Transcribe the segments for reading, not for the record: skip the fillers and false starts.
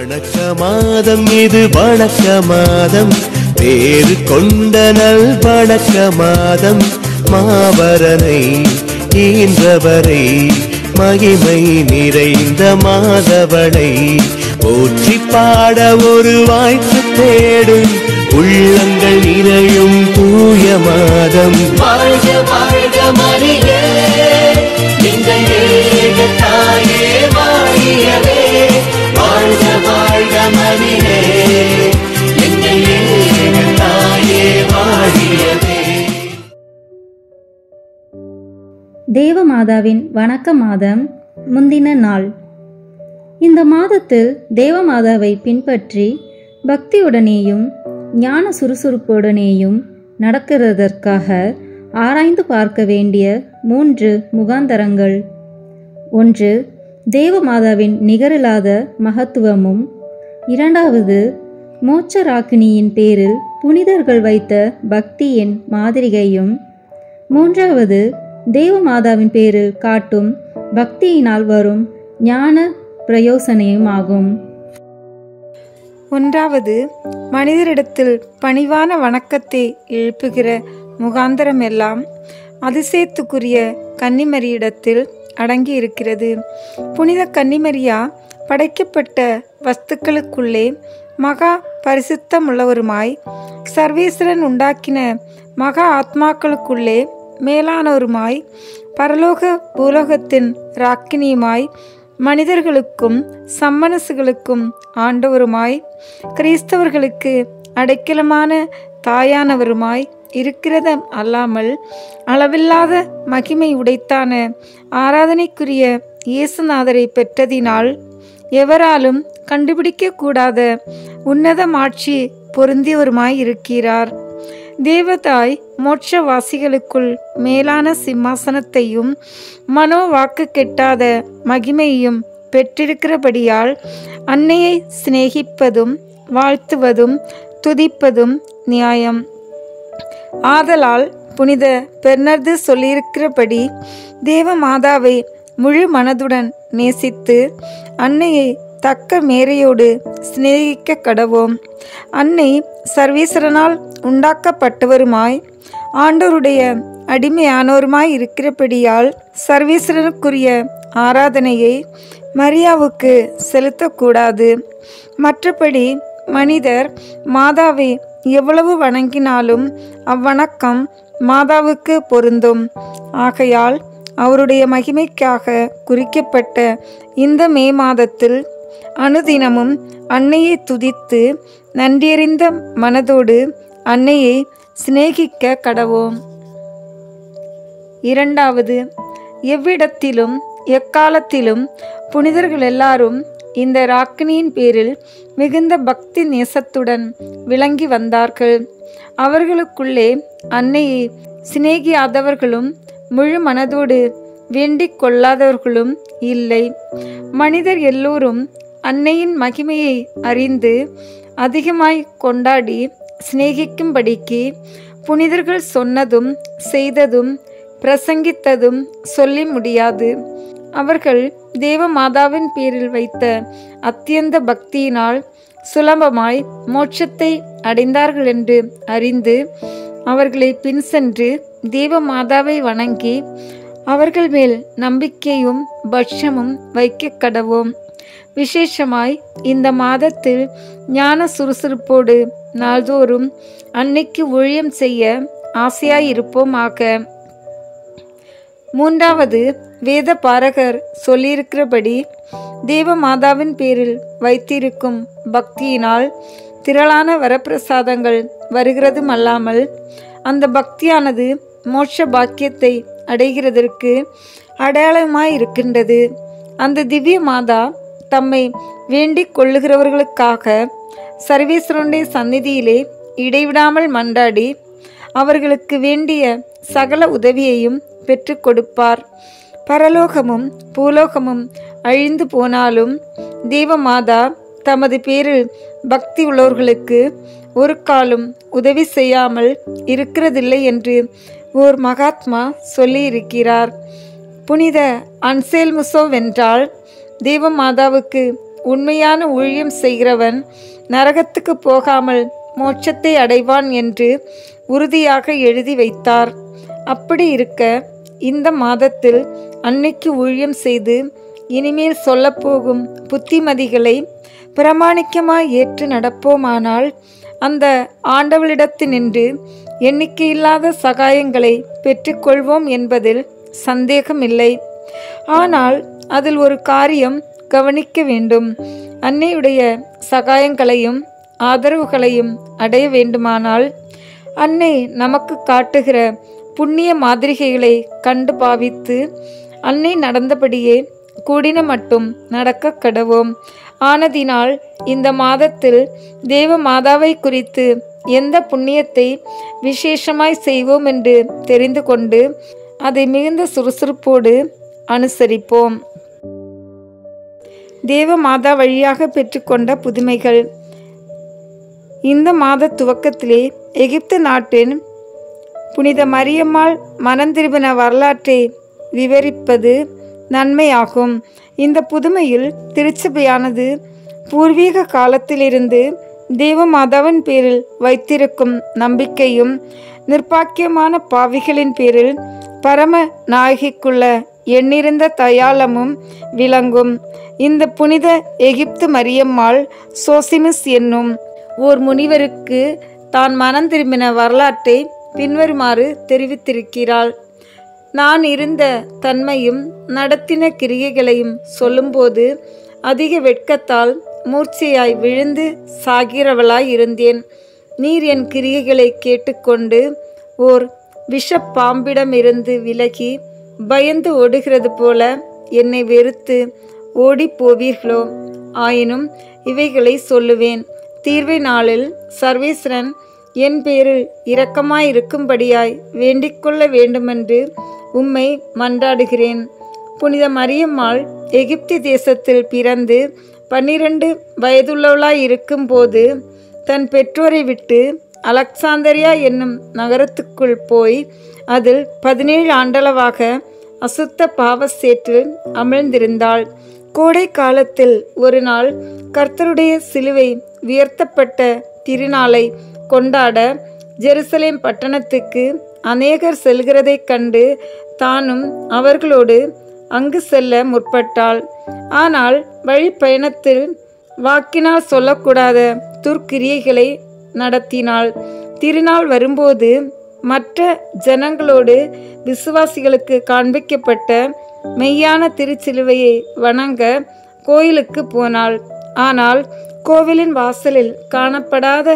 வணக்க மாதம் இது வணக்க மாதம், பேரு கொண்ட நல் வணக்க மாதம். மாபரனை ஈன்றவரை மகிமை நிறைந்த மாதவனை போற்றி பாட ஒரு வாய்ப்பு தேடும் உள்ளங்கள் நிறையும் தூய மாதம். வாழ்க வாழ்க மரியே, எங்கள் ஏக தாயே வாழியவே. வாழ்க வாழ்க மரியே, எங்கள் ஏக தாயே வாழியவே. தேவமாதாவின் வணக்க மாதம் முந்தின நாள். இந்த மாதத்தில் தேவமாதாவை பின்பற்றி பக்தியுடனேயும் ஞான சுறுசுறுப்புடனேயும் நடக்கிறதற்காக ஆராய்ந்து பார்க்க வேண்டிய 3 முகாந்தரங்கள். 1. தேவமாதாவின் நிகரில்லாத மகத்துவமும். 2. மோட்சராக்கினியின் பேரில் புனிதர்கள் வைத்த பக்தியின் மாதிரிகையும். 3. தேவமாதாவின் பேரில் காட்டும் பக்தியினால் வரும் ஞான பிரயோசனையுமாகும். 1. மனிதரிடத்தில் பணிவான வணக்கத்தை எழுப்புகிற முகாந்தரமெல்லாம் அதிசயத்துக்குரிய கன்னிமரியிடத்தில் அடங்கி இருக்கிறது. புனித கன்னிமரியா படைக்கப்பட்ட வஸ்துக்களுக்குள்ளே மகா பரிசுத்தமுள்ளவருமாய், சர்வேஸ்வரன் உண்டாக்கின மகா ஆத்மாக்களுக்குள்ளே மேலானவருமாய், பரலோக பூலோகத்தின் ராக்கினியுமாய், மனிதர்களுக்கும் சம்மனசுகளுக்கும் ஆண்டவருமாய், கிறிஸ்தவர்களுக்கு அடைக்கலமான தாயானவருமாய் இருக்கிறத அல்லாமல் அளவில்லாத மகிமை உடைத்தான ஆராதனைக்குரிய இயேசுநாதரை பெற்றதினால் எவராலும் கண்டுபிடிக்க கூடாத உன்னதமாட்சி பொருந்தியவருமாய் இருக்கிறார். தேவதாய் மோட்சவாசிகளுக்குள் மேலான சிம்மாசனத்தையும் மனோவாக்கு கெட்டாத மகிமையையும் பெற்றிருக்கிறபடியால் அன்னையை சிநேகிப்பதும் வாழ்த்துவதும் துதிப்பதும் நியாயம். ஆதலால் புனித பெர்னர்து சொல்லியிருக்கிறபடி தேவமாதாவை முழு மனதுடன் நேசித்து அன்னையை தக்க மேரையோடு சிநேகிக்க கடவோம். அன்னை சர்வேஸ்வரனால் உண்டாக்கப்பட்டவருமாய் ஆண்டவருடைய அடிமையானோருமாய் இருக்கிறபடியால் சர்வேஸ்வரனுக்குரிய ஆராதனையை மரியாவுக்கு செலுத்தக்கூடாது. மற்றபடி மனிதர் மாதாவை எவ்வளவு வணங்கினாலும் அவ்வணக்கம் மாதாவுக்கு பொருந்தும். ஆகையால் அவருடைய மகிமைக்காக குறிக்கப்பட்ட இந்த மே மாதத்தில் அனுதினமும் அன்னையை துதித்து நன்றியறிந்த மனதோடு அன்னையை சிநேகிக்க கடவோம். 2. எவ்விடத்திலும் எக்காலத்திலும் புனிதர்கள் எல்லாரும் இந்த ராக்கினியின் பேரில் மிகுந்த பக்தி நேசத்துடன் விளங்கி வந்தார்கள். அவர்களுக்குள்ளே அன்னையை சிநேகியாதவர்களும் முழு மனதோடு வேண்டிக் கொள்ளாதவர்களும் இல்லை. மனிதர் எல்லோரும் அன்னையின் மகிமையை அறிந்து அதிகமாய் கொண்டாடி சிநேகிக்கும்படிக்கு புனிதர்கள் சொன்னதும் செய்ததும் பிரசங்கித்ததும் சொல்லி முடியாது. அவர்கள் தேவமாதாவின் பேரில் வைத்த அத்தியந்த பக்தியினால் சுலபமாய் மோட்சத்தை அடைந்தார்கள் என்று அறிந்து அவர்களை பின் சென்று தேவமாதாவை வணங்கி அவர்கள் மேல் நம்பிக்கையும் பட்சமும் வைக்க கடவோம். விசேஷமாய் இந்த மாதத்தில் ஞான சுறுசுறுப்போடு நாள்தோறும் அன்னைக்கு ஊழியம் செய்ய ஆசையாயிருப்போமாக. 3. வேத பாரகர் சொல்லியிருக்கிறபடி தேவமாதாவின் பேரில் வைத்திருக்கும் பக்தியினால் திரளான வரப்பிரசாதங்கள் வருகிறதும் அல்லாமல் அந்த பக்தியானது மோட்ச பாக்கியத்தை அடைகிறதற்கு அடையாளமாய் இருக்கின்றது. அந்த திவ்ய மாதா தம்மை வேண்டிக் கொள்ளுகிறவர்களுக்காக சர்வேஸ்வரனுடைய சந்நிதியிலே இடைவிடாமல் மன்றாடி அவர்களுக்கு வேண்டிய சகல உதவியையும் பெற்று கொடுப்பார். பரலோகமும் பூலோகமும் அழிந்து போனாலும் தேவமாதா தமது பேரில் பக்தி உள்ளவர்களுக்கு ஒரு காலும் உதவி செய்யாமல் இருக்கிறதில்லை என்று ஓர் மகாத்மா சொல்லியிருக்கிறார். புனித அன்சேல்முசோ வென்றால் தேவமாதாவுக்கு உண்மையான ஊழியம் செய்கிறவன் நரகத்துக்கு போகாமல் மோட்சத்தை அடைவான் என்று உறுதியாக எழுதி வைத்தார். அப்படி இருக்க இந்த மாதத்தில் அன்னைக்கு ஊழியம் செய்து இனிமேல் சொல்லப்போகும் புத்திமதிகளை பிரமாணிக்கமாய் ஏற்று நடப்போமானால் அந்த ஆண்டவளிடத்தினின்று எண்ணிக்கையில்லாத சகாயங்களை பெற்றுக்கொள்வோம் என்பதில் சந்தேகமில்லை. ஆனால் அதில் ஒரு காரியம் கவனிக்க வேண்டும். அன்னையுடைய சகாயங்களையும் ஆதரவுகளையும் அடைய வேண்டுமானால் அன்னை நமக்கு காட்டுகிற புண்ணிய மாதிரிகைகளை கண்டு பாவித்து அன்னை நடந்தபடியே கூடின மட்டும் நடக்க கடவோம். ஆனதினால் இந்த மாதத்தில் தேவ மாதாவை குறித்து எந்த புண்ணியத்தை விசேஷமாய் செய்வோம் என்று தெரிந்து கொண்டு அதை மிகுந்த சுறுசுறுப்போடு அனுசரிப்போம். தேவ மாதா வழியாக பெற்றுக்கொண்ட புதுமைகள். இந்த மாத துவக்கத்திலே எகிப்து நாட்டின் புனித மரியம்மாள் மனந்திரும்பின வரலாற்றை விவரிப்பது நன்மையாகும். இந்த புதுமையில் திருச்சபையானது பூர்வீக காலத்திலிருந்து தேவமாதாவின் பேரில் வைத்திருக்கும் நம்பிக்கையும் நிர்பாக்கியமான பாவிகளின் பேரில் பரம நாயகிக்குள்ள எண்ணிருந்த தயாளமும் விளங்கும். இந்த புனித எகிப்து மரியம்மாள் சோசிமிஸ் என்னும் ஓர் முனிவருக்கு தான் மனம் திரும்பின வரலாற்றை பின்வருமாறு தெரிவித்திருக்கிறாள். நான் இருந்த தன்மையும் நடத்தின கிரியைகளையும் சொல்லும்போது அதிக வெட்கத்தால் மூர்ச்சையாய் விழுந்து சாகிறவளாய் இருந்தேன். நீர் என் கிரியைகளை கேட்டுக்கொண்டு ஓர் விஷப்பாம்பிடமிருந்து விலகி பயந்து ஓடுகிறது போல என்னை வெறுத்து ஓடி போவீர்களோ? ஆயினும் இவைகளை சொல்லுவேன். தீர்வை நாளில் சர்வேஸ்வரன் என் பேரில் இரக்கமாயிருக்கும்படியாய் வேண்டிக்கொள்ள வேண்டுமென்று உம்மை மன்றாடுகிறேன். புனித மரியம்மாள் எகிப்து தேசத்தில் பிறந்து 12 வயதுள்ளவளாய் இருக்கும்போது தன் பெற்றோரை விட்டு அலெக்சாந்தரியா என்னும் நகரத்துக்குள் போய் அதில் 17 ஆண்டளவாக அசுத்த பாவச்சேற்றில் அமிழ்ந்திருந்தாள். கோடை காலத்தில் ஒரு நாள் கர்த்தருடைய சிலுவை உயர்த்தப்பட்ட திருநாளை கொண்டாட ஜெருசலேம் பட்டணத்துக்கு அநேகர் செல்கிறதைக் கண்டு தானும் அவர்களோடு அங்கு செல்ல முற்பட்டாள். ஆனால் வழி பயணத்தில் வாக்கினால் சொல்லக்கூடாத துர்க்கிரியைகளை நடத்தினாள். திருநாள் வரும்போது மற்ற ஜனங்களோடு விசுவாசிகளுக்கு காண்பிக்கப்பட்ட மெய்யான திருச்சிலுவையை வணங்க கோயிலுக்கு போனாள். ஆனால் கோவிலின் வாசலில் காணப்படாத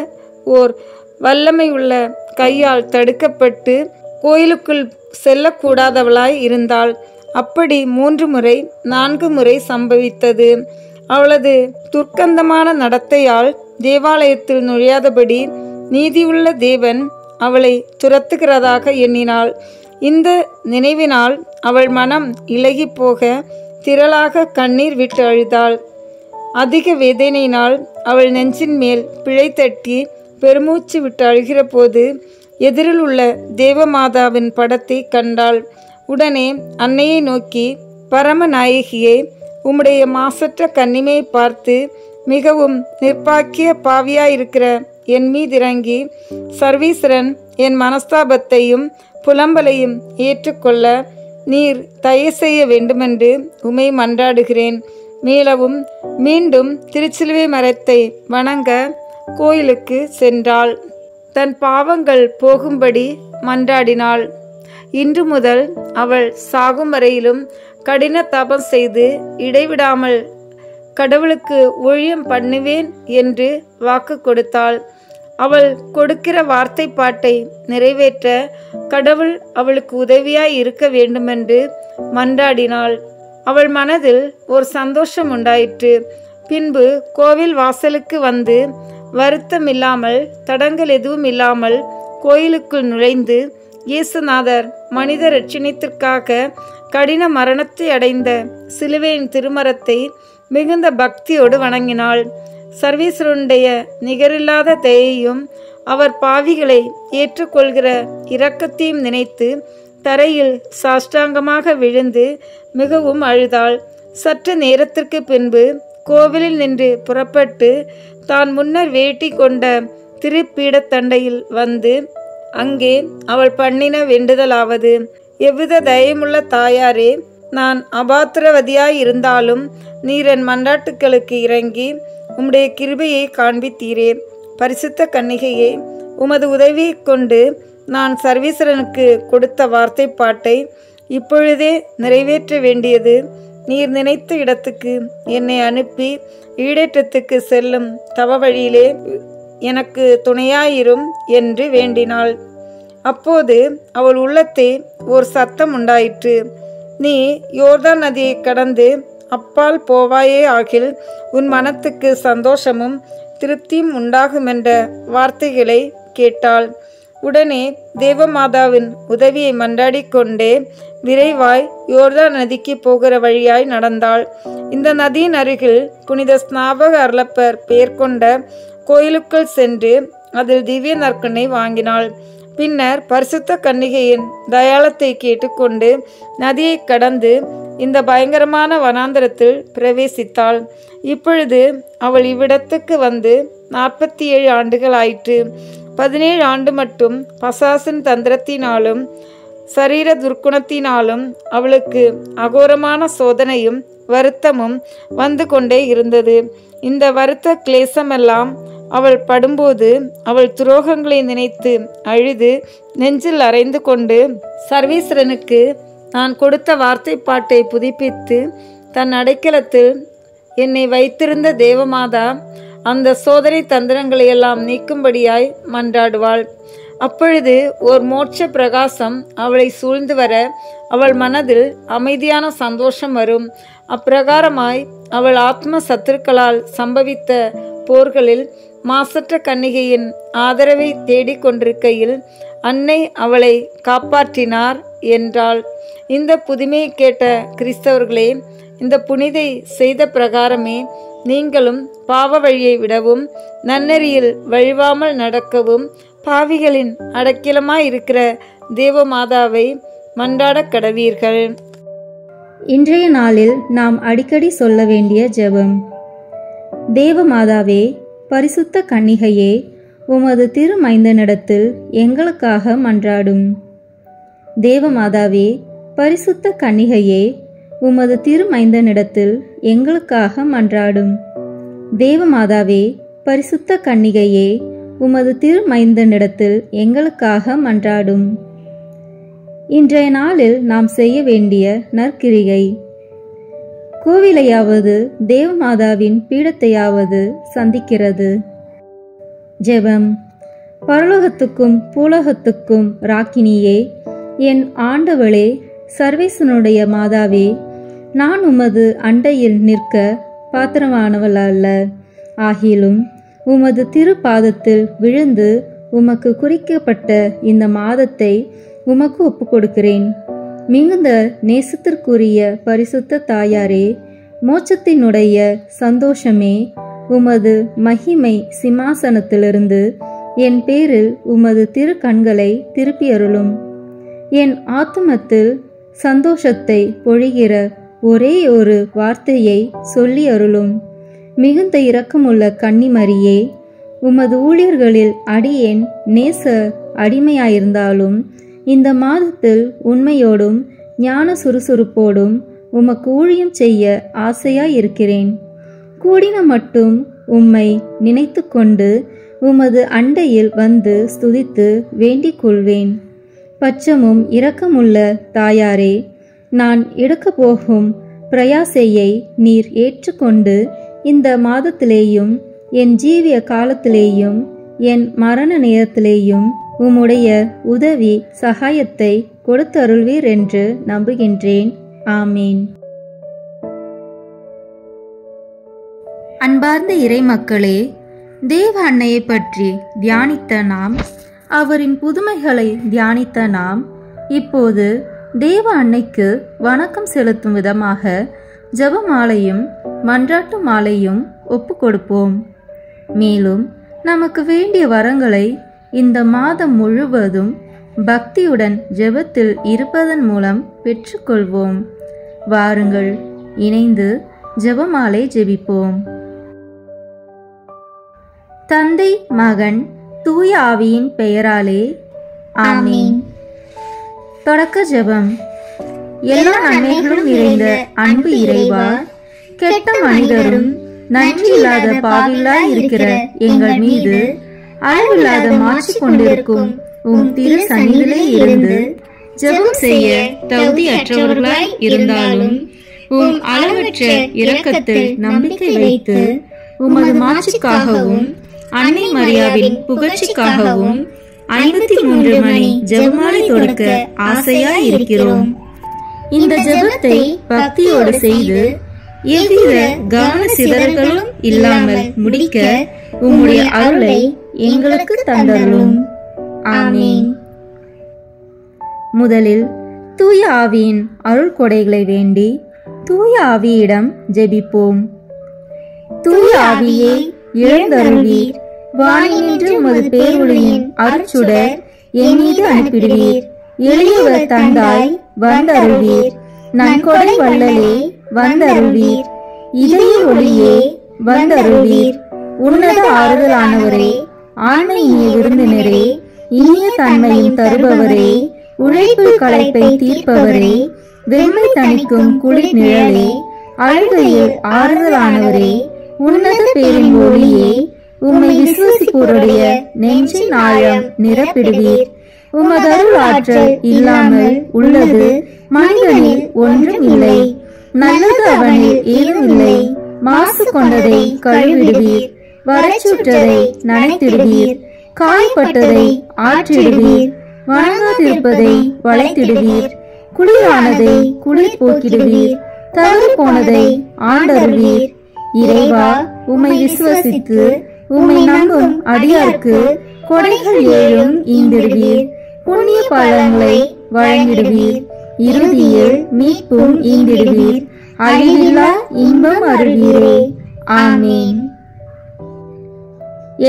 ஓர் வல்லமையுள்ள கையால் தடுக்கப்பட்டு கோயிலுக்குள் செல்லக்கூடாதவளாய் இருந்தாள். அப்படி 3 முறை 4 முறை சம்பவித்தது. அவளது துர்க்கந்தமான நடத்தையால் தேவாலயத்தில் நுழையாதபடி நீதியுள்ள தேவன் அவளை துரத்துகிறதாக எண்ணினாள். இந்த நினைவினால் அவள் மனம் இலகி போக திரளாக கண்ணீர் விட்டு அழுதாள். அதிக வேதனையினால் அவள் நெஞ்சின் மேல் பிழை தட்டி பெருமூச்சு விட்டு அழுகிற போது எதிரில் உள்ள தேவமாதாவின் படத்தை கண்டாள். உடனே அன்னையை நோக்கி, பரமநாயகியே, உம்முடைய மாசற்ற கன்னிமையை பார்த்து மிகவும் நிர்பாக்கிய பாவியாயிருக்கிற என் மீதிறங்கி சர்வீஸ்வரன் என் மனஸ்தாபத்தையும் புலம்பலையும் ஏற்றுக்கொள்ள நீர் தயவு செய்ய வேண்டுமென்று உமை மன்றாடுகிறேன். மேலவும் மீண்டும் திருச்சிலுவை மரத்தை வணங்க கோயிலுக்கு சென்றாள். தன் பாவங்கள் போகும்படி மன்றாடினாள். இன்று முதல் அவள் சாகும் வரையிலும் கடின தபம் செய்து இடைவிடாமல் கடவுளுக்கு ஊழியம் பண்ணுவேன் என்று வாக்கு கொடுத்தாள். அவள் கொடுக்கிற வார்த்தை பாட்டை நிறைவேற்ற கடவுள் அவளுக்கு உதவியாய் இருக்க வேண்டுமென்று மன்றாடினாள். அவள் மனதில் ஒரு சந்தோஷம் உண்டாயிற்று. பின்பு கோவில் வாசலுக்கு வந்து வருத்தமில்லாமல் தடங்கள் எதுவும் இல்லாமல் கோயிலுக்குள் நுழைந்து இயேசுநாதர் மனித இரட்சணியத்திற்காக கடின மரணத்தை அடைந்த சிலுவையின் திருமரத்தை மிகுந்த பக்தியோடு வணங்கினாள். சர்வீஸ்வரனுடைய நிகரில்லாத தயையும் அவர் பாவிகளை ஏற்றுக்கொள்கிற இரக்கத்தையும் நினைத்து தரையில் சாஷ்டாங்கமாக விழுந்து மிகவும் அழுதாள். சற்று நேரத்திற்கு பின்பு கோவிலில் நின்று புறப்பட்டு தான் முன்னர் வேட்டி கொண்ட திருப்பீடத்தண்டையில் வந்து அங்கே அவள் பண்ணின வேண்டுதலாவது, எவ்வித தயமுள்ள தாயாரே, நான் அபாத்திரவதியாய் இருந்தாலும் நீர் என் மன்றாட்டுக்களுக்கு இறங்கி உம்முடைய கிருபையை காண்பித்தீரே. பரிசுத்த கன்னிகையே, உமது உதவியை கொண்டு நான் சர்வீஸ்வரனுக்கு கொடுத்த வார்த்தை பாட்டை இப்பொழுதே நிறைவேற்ற வேண்டியது. நீர் நினைத்த இடத்துக்கு என்னை அனுப்பி ஈடேற்றத்துக்கு செல்லும் தவ வழியிலே எனக்கு துணையாயிரும் என்று வேண்டினாள். அப்போது அவள் உள்ளத்தே ஒரு சத்தம் உண்டாயிற்று. நீ யோர்தான் நதியை கடந்து அப்பால் போவாயே ஆகில் உன் மனத்துக்கு சந்தோஷமும் திருப்தியும் உண்டாகுமென்ற வார்த்தைகளை கேட்டாள். உடனே தேவமாதாவின் உதவியை மன்றாடிக் கொண்டே விரைவாய் யோர்தான் நதிக்கு போகிற வழியாய் நடந்தாள். இந்த நதியின் அருகில் புனித ஸ்நாபக அருளப்பர் பெயர் கொண்ட கோயிலுக்குள் சென்று அதில் திவ்ய நற்கனை வாங்கினாள். பின்னர் பரிசுத்த கன்னிகையின் தயாளத்தை கேட்டுக்கொண்டு நதியை கடந்து இந்த பயங்கரமான வனாந்தரத்தில் பிரவேசித்தாள். இப்பொழுது அவள் இவ்விடத்துக்கு வந்து 47 ஆண்டுகள் ஆயிற்று. 17 ஆண்டு மட்டும் பசாசின் தந்திரத்தினாலும் சரீர துர்க்குணத்தினாலும் அவளுக்கு அகோரமான சோதனையும் வருத்தமும் வந்து கொண்டே இருந்தது. இந்த வருத்த கிளேசமெல்லாம் அவள் படும்போது அவள் துரோகங்களை நினைத்து அழுது நெஞ்சில் அறைந்து கொண்டு சர்வீஸ்வரனுக்கு நான் கொடுத்த வார்த்தை பாட்டை புதுப்பித்து தன் அடைக்கலத்தில் என்னை வைத்திருந்த தேவமாதா அந்த சோதனை தந்திரங்களை எல்லாம் நீக்கும்படியாய் மன்றாடுவாள். அப்பொழுது ஓர் மோட்ச பிரகாசம் அவளை சூழ்ந்து வர அவள் மனதில் அமைதியான சந்தோஷம் வரும். அப்பிரகாரமாய் அவள் ஆத்ம சத்துருக்களால் சம்பவித்த போர்களில் மாசற்ற கன்னிகையின் ஆதரவை தேடிக்கொண்டிருக்கையில் அன்னை அவளை காப்பாற்றினார் என்றாள். இந்த புதுமையை கேட்ட கிறிஸ்தவர்களே, இந்த புனிதை செய்த பிரகாரமே நீங்களும் பாவ வழியை விடவும் நன்னெறியில் வழிவாமல் நடக்கவும் பாவிகளின் அடக்கிலமாயிருக்கிற தேவமாதாவை மன்றாடக் கடவீர்கள். இன்றைய நாளில் நாம் அடிக்கடி சொல்ல வேண்டிய ஜெபம். தேவமாதாவே, பரிசுத்த கன்னிகையே, உமது திருமைந்தனிடத்தில் எங்களுக்காக மன்றாடும். தேவமாதாவே, பரிசுத்த கன்னிகையே, உமது திருமைந்தனிடத்தில் எங்களுக்காக மன்றாடும். தேவமாதாவே, பரிசுத்த கன்னிகையே, உமது திருமைந்தனிடத்தில் எங்களுக்காக மன்றாடும். இன்றைய நாளில் நாம் செய்ய வேண்டிய நற்கிரிகை. கோவிலையாவது தேவமாதாவின் பீடத்தையாவது சந்திக்கிறது. ஜெபம். பரலோகத்துக்கும் பூலோகத்துக்கும் ராக்கினியே, என் ஆண்டவளே, சர்வேசனுடைய மாதாவே, நான் உமது அண்டையில் நிற்க பாத்திரமானவள் அல்ல. ஆகிலும் உமது திருப்பாதத்தில் விழுந்து உமக்கு குறிக்கப்பட்ட இந்த மாதத்தை உமக்கு ஒப்புக்கொடுக்கிறேன். மிகுந்த நேசத்திற்குரிய பரிசுத்த தாயாரே, மோட்சத்தினுடைய சந்தோஷமே, உமது மகிமை சிம்மாசனத்திலிருந்து என் பேரில் உமது திரு கண்களை திருப்பி அருளும். என் ஆத்துமத்தில் சந்தோஷத்தை பொழிகிற ஒரே ஒரு வார்த்தையை சொல்லி அருளும். மிகுந்த இரக்கமுள்ள கன்னிமரியே, உமது ஊழியர்களில் அடியேன் நேச அடிமையாயிருந்தாலும் இந்த மாதத்தில் உண்மையோடும் ஞான சுறுசுறுப்போடும் உமக்கு ஊழியம் செய்ய ஆசையாயிருக்கிறேன். கூடின மட்டும் உம்மை நினைத்து கொண்டு உமது அண்டையில் வந்து ஸ்துதித்து வேண்டிக் கொள்வேன். பச்சமும் இரக்கமுள்ள தாயாரே, நான் எடுக்க போகும் பிரயாசையை நீர் ஏற்றுக்கொண்டு இந்த மாதத்திலேயும் என் ஜீவிய காலத்திலேயும் என் மரண நேரத்திலேயும் உம்முடைய உதவி சகாயத்தை கொடுத்தருள்வீர் என்று நம்புகின்றேன். ஆமீன். அன்பார்ந்த இறைமக்களே, தேவ அன்னையை பற்றி தியானித்த நாம், அவரின் புதுமைகளை தியானித்த நாம், இப்போது தேவ அன்னைக்கு வணக்கம் செலுத்தும் விதமாக ஜெபமாலையும் மன்றாட்டு மாலையும் ஒப்பு கொடுப்போம். மேலும் நமக்கு வேண்டிய வரங்களை இந்த மாதம் முழுவதும் பக்தியுடன் ஜெபத்தில் இருப்பதன் மூலம் பெற்றுக்கொள்வோம். வாருங்கள், இணைந்து ஜெபமாலை ஜெபிப்போம். தந்தை, மகன், தூய ஆவியின் பெயராலே ஆமென். தொடக்க ஜெபம். எல்லா நன்மைகளும் நிறைந்த அன்பு இறைவா, கெட்ட மனிதரும் நன்றி இல்லாத பாவிகளாய் இருக்கிற எங்கள் மீது அளவில்லாத மாற்றி கொண்டிருக்கும் உம் திரு சந்நிதியிலே இருந்து ஜெபம் செய்ய தகுதியற்றவர்களாய் இருந்தாலும் உம் அளவற்ற இரக்கத்தில் நம்பிக்கை வைத்து உமது மாட்சிக்காகவும் அன்னை மரியாவின் புகழ்ச்சிக்காகவும் 53 மணி ஜெபமாலை தொடுக்க ஆசையாய் இருக்கிறோம். இந்த ஜெபத்தை பக்தியோடு செய்து எவ்வித கவன சிதறல்களும் இல்லாமல் முடிக்க உம்முடைய அருளை எங்களுக்கு தந்தருளும். ஆமென். முதலில் தூய ஆவியின் அருள் கொடைகளை வேண்டி தூய ஆவியிடம் ஜெபிப்போம். தூய ஆவியே, எழுந்தருள்வீர். வானினின்று உமது பேரொளியின் அருட்சுடர் என் மீது அனுப்பிடுவீர். எளியவர் தந்தாய் வந்தருள்வீர். நன்கொடை வள்ளலே வந்தருள்வீர். இதய ஒளியே வந்தருள்வீர். உன்னத ஆறுதலானவரே, ஆண்மையினிய விருந்தினரே, இனிய தன்மையும் தருபவரே, உழைப்பு களைப்பை தீர்ப்பவரே, வெண்மை தணிக்கும் குளிர் நிழலே, அழுகையில் ஆறுதலானவரே, உன்னத பேரின் ஒளியே, உம்மை விசுவசிப்போருடைய நெஞ்சின் ஆழம் நிரப்பிடுவீர். உமதருள் ஆற்றல் இல்லாமல் உள்ளது மனிதனில் ஒன்றும் இல்லை. நல்லது அவனில் ஏதும் இல்லை. மாசு கொண்டதை கழுவிடுவீர். வறட்சுற்றதை நனைத்திடுவீர். காய்பட்டதை ஆற்றிடுவீர். வணங்காதிருப்பதை வளைத்திடுவீர். குளிரானதை குளிர் போக்கிடுவீர். தவறு போனதை ஆண்டருவீர். இறைவா, உம்மை விசுவசித்து உம்மை நம்பும் அடியாருக்கு கொடைகள் ஏழும் ஈந்திடுவீர். புண்ணிய பலன்களை வழங்கிடுவீர். இறுதியில் மீட்பும் ஈந்திடுவீர். அழிவில்லா இன்பம் அருள்வீரே. ஆமென்.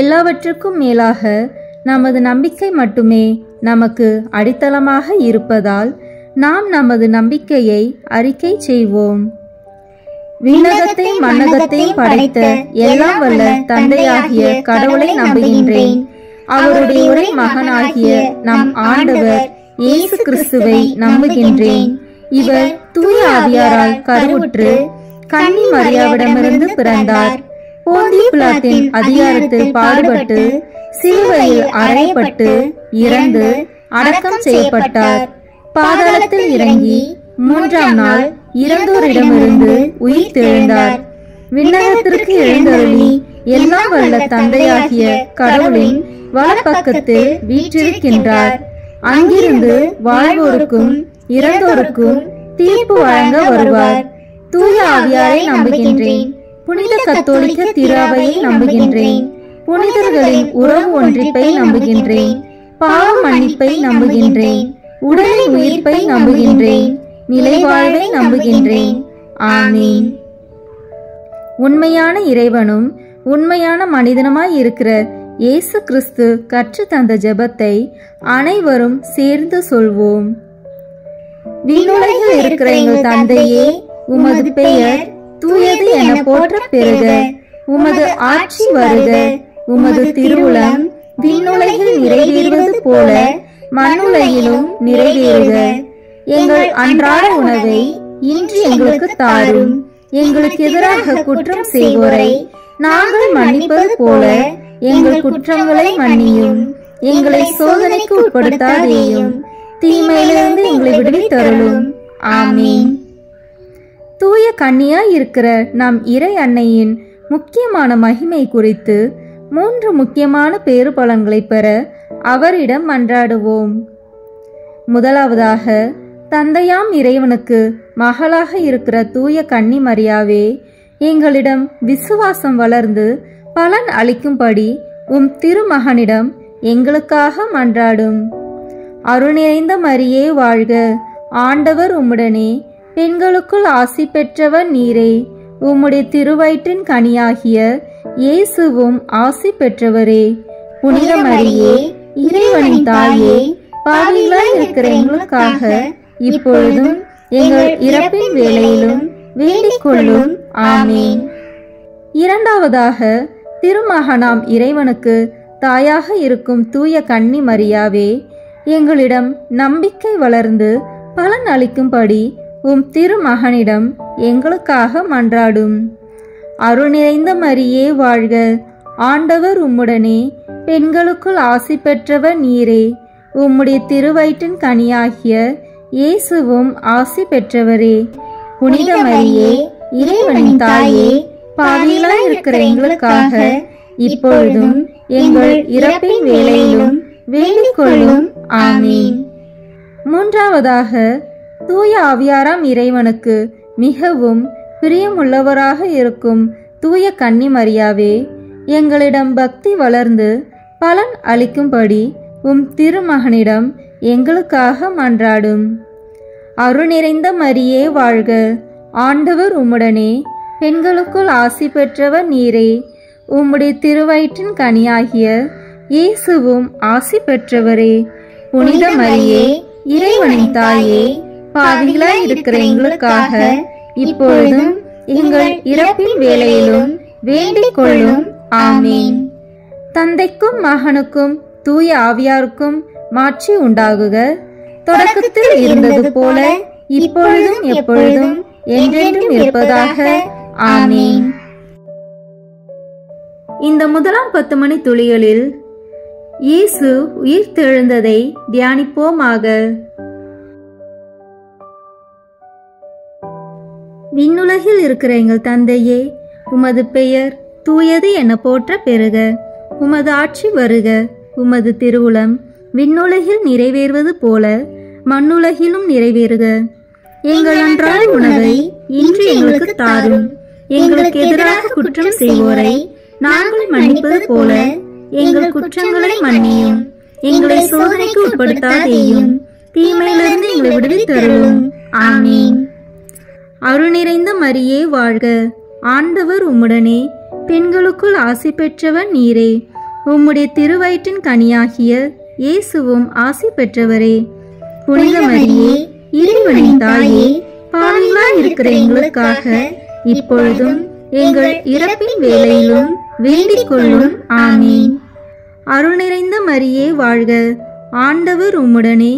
எல்லாவற்றுக்கும் மேலாக நமது நம்பிக்கை மட்டுமே நமக்கு அடித்தளமாக இருப்பதால் நாம் நமது நம்பிக்கையை அறிக்கை செய்வோம். விண்ணகத்தை மண்ணகத்தை படைத்த எல்லாம் வல்ல தந்தையாகிய கடவுளை நம்புகின்றேன். அவருடைய ஒரே மகனாகிய நம் ஆண்டவர் இயேசு கிறிஸ்துவை நம்புகின்றேன். இவர் தூய ஆவியாரால் கருவுற்று கன்னி மரியாவிடமிருந்து பிறந்தார். போந்திய பிலாத்தின் அதிகாரத்தில் பாடுபட்டு சிலுவையில் அறையப்பட்டு இறந்து அடக்கம் செய்யப்பட்டார். பாதாளத்தில் இறங்கி 3ஆம் நாள் இறந்தோரிடமிருந்து உயிர் தெழுந்தார். விண்ணகத்திற்கு எழுந்தருளி எல்லாம் வல்ல தந்தையாகிய கடவுளின் வலப்பக்கத்தில் வீற்றிருக்கின்றார். அங்கிருந்து வாழ்வோருக்கும் இறந்தோருக்கும் தீர்ப்பு வழங்க வருவார். தூய ஆவியாரை நம்புகின்றேன். புனித கத்தோலிக்க திராவையை நம்புகின்றேன். புனிதர்களின் உறவு ஒன்றிப்பை நம்புகின்றேன். பாவ மன்னிப்பை நம்புகின்றேன். உடலின் உயிர்ப்பை நம்புகின்றேன். நிலைவாழ்வை நம்புகின்றேன். ஆமென். உண்மையான இறைவனும் உண்மையான மனிதனுமாய் இருக்கிற இயேசு கிறிஸ்து கற்று தந்த ஜெபத்தை அனைவரும் சேர்ந்து சொல்வோம். விண்ணுலகில் இருக்கிற எங்கள் தந்தையே, உமது பெயர் தூயது என போற்ற பெறுக. உமது ஆட்சி வருக. உமது திருவுளம் விண்ணுலகில் நிறைவேறுவது போல மண்ணுலகிலும் நிறைவேறுக. எங்கள் அன்றாட உணவை இன்று எங்களுக்கு தாரும். எங்களுக்கு எதிராக குற்றம் செய்வோரை நாங்கள் மன்னிப்பது போல எங்கள் குற்றங்களை மன்னியும். எங்களை சோதனைக்கு உட்படுத்தாதேயும். தீமையிலிருந்து எங்களை விடுவித்தருளும். ஆமென். தூய கன்னியாய் இருக்கிற நம் இறை அன்னையின் முக்கியமான மகிமை குறித்து 3 முக்கியமான பேறு பலன்களை பெற அவரிடம் மன்றாடுவோம். முதலாவதாக, தந்தையாம் இறைவனுக்கு மகளாக இருக்கிற தூய கன்னி மரியாவே, எங்களிடம் விசுவாசம் வளர்ந்து பலன் அளிக்கும்படி உம் திருமகனிடம் எங்களுக்காக மன்றாடும். அருள் நிறைந்த மரியே வாழ்க. ஆண்டவர் உம்முடனே, பெண்களுக்குள் ஆசி பெற்றவர் நீரே. உம்முடைய திருவயிற்றின் கனியாகிய இயேசுவும் ஆசி பெற்றவரே. புனித மரியே, இறைவனின் தாயே, பாவிகளாய் இருக்கிற எங்களுக்காக இப்பொழுதும் எங்கள் இறப்பின் வேளையிலும் வேண்டிக் கொள்ளும். ஆமீன். இரண்டாவதாக, திருமகனாம் இறைவனுக்கு தாயாக இருக்கும் தூய கன்னி மரியாவே, எங்களிடம் நம்பிக்கை வளர்ந்து பலன் அளிக்கும்படி உம் திருமகனிடம் எங்களுக்காக மன்றாடும். அருள் நிறைந்த மரியே வாழ்க, ஆண்டவர் உம்முடனே, பெண்களுக்குள் ஆசி பெற்றவர் நீரே, உம்முடைய திருவயிற்றின் கனியாகிய இயேசுவும் ஆசி பெற்றவரே. புனித மரியே, இறைவனின் தாயே, பாவிகளாய் இருக்கிற எங்களுக்காக இப்பொழுதும் எங்கள் இறப்பின் வேளையிலும் வேண்டிக் கொள்ளும். ஆமீன். மூன்றாவதாக, தூய ஆவியாராம் இறைவனுக்கு மிகவும் பிரியமுள்ளவராக இருக்கும் தூய கன்னி மரியாவே, எங்களிடம் பக்தி வளர்ந்து பலன் அளிக்கும்படி உம் திருமகனிடம் எங்களுக்காக மன்றாடும். அருள் நிறைந்த மரியே வாழ்க, ஆண்டவர் உம்முடனே, பெண்களுக்குள் ஆசி பெற்றவர் நீரே, உம்முடைய திருவயிற்றின் கனியாகிய இயேசுவும் ஆசி பெற்றவரே. புனித மரியே, இறைவனின் தாயே, பாவிகளாய் இருக்கிற எங்களுக்காக இப்பொழுதும் எங்கள் இறப்பின் வேளையிலும் வேண்டிக் கொள்ளும். ஆமீன். தந்தைக்கும் மகனுக்கும் தூய ஆவியாருக்கும் மாட்சி உண்டாகுக. தொடக்கத்தில் இருந்தது போல இப்பொழுதும் எப்பொழுதும் என்றென்றும் இருப்பதாக. ஆமீன். இந்த முதலாம் 10 மணி துளிகளில் இயேசு உயிர்த்தெழுந்ததை தியானிப்போமாக. விண்ணுலகில் இருக்கிற எங்கள் தந்தையே, உமது பெயர் தூயது என போற்ற பெறுக. உமது ஆட்சி வருக. உமது திருவுளம் விண்ணுலகில் நிறைவேறுவது போல மண்ணுலகிலும் நிறைவேறுக. எங்கள் அன்றாட உணவை இன்று எங்களுக்கு தாரும். எங்களுக்கு எதிராக குற்றம் செய்வோரை நாங்கள் மன்னிப்பது போல எங்கள் குற்றங்களை மன்னியும். எங்களை சோதனைக்கு உட்படுத்தாதேயும், தீமையிலிருந்து எங்களை விடுவித்தருளும். ஆமீன். அருள் நிறைந்த மரியே வாழ்க, ஆண்டவர் உம்முடனே, பெண்களுக்குள் ஆசி பெற்றவர் நீரே, உம்முடைய திருவயிற்றின் கனியாகிய இயேசுவும் ஆசி பெற்றவரே. புனித மரியே, இறைவனின் தாயே, பாவிகளாய் இருக்கிற எங்களுக்காக இப்பொழுதும் எங்கள் இறப்பின் வேளையிலும் வேண்டிக் கொள்ளும். ஆமீன். அருள் நிறைந்த மரியே வாழ்க, ஆண்டவர் உம்முடனே,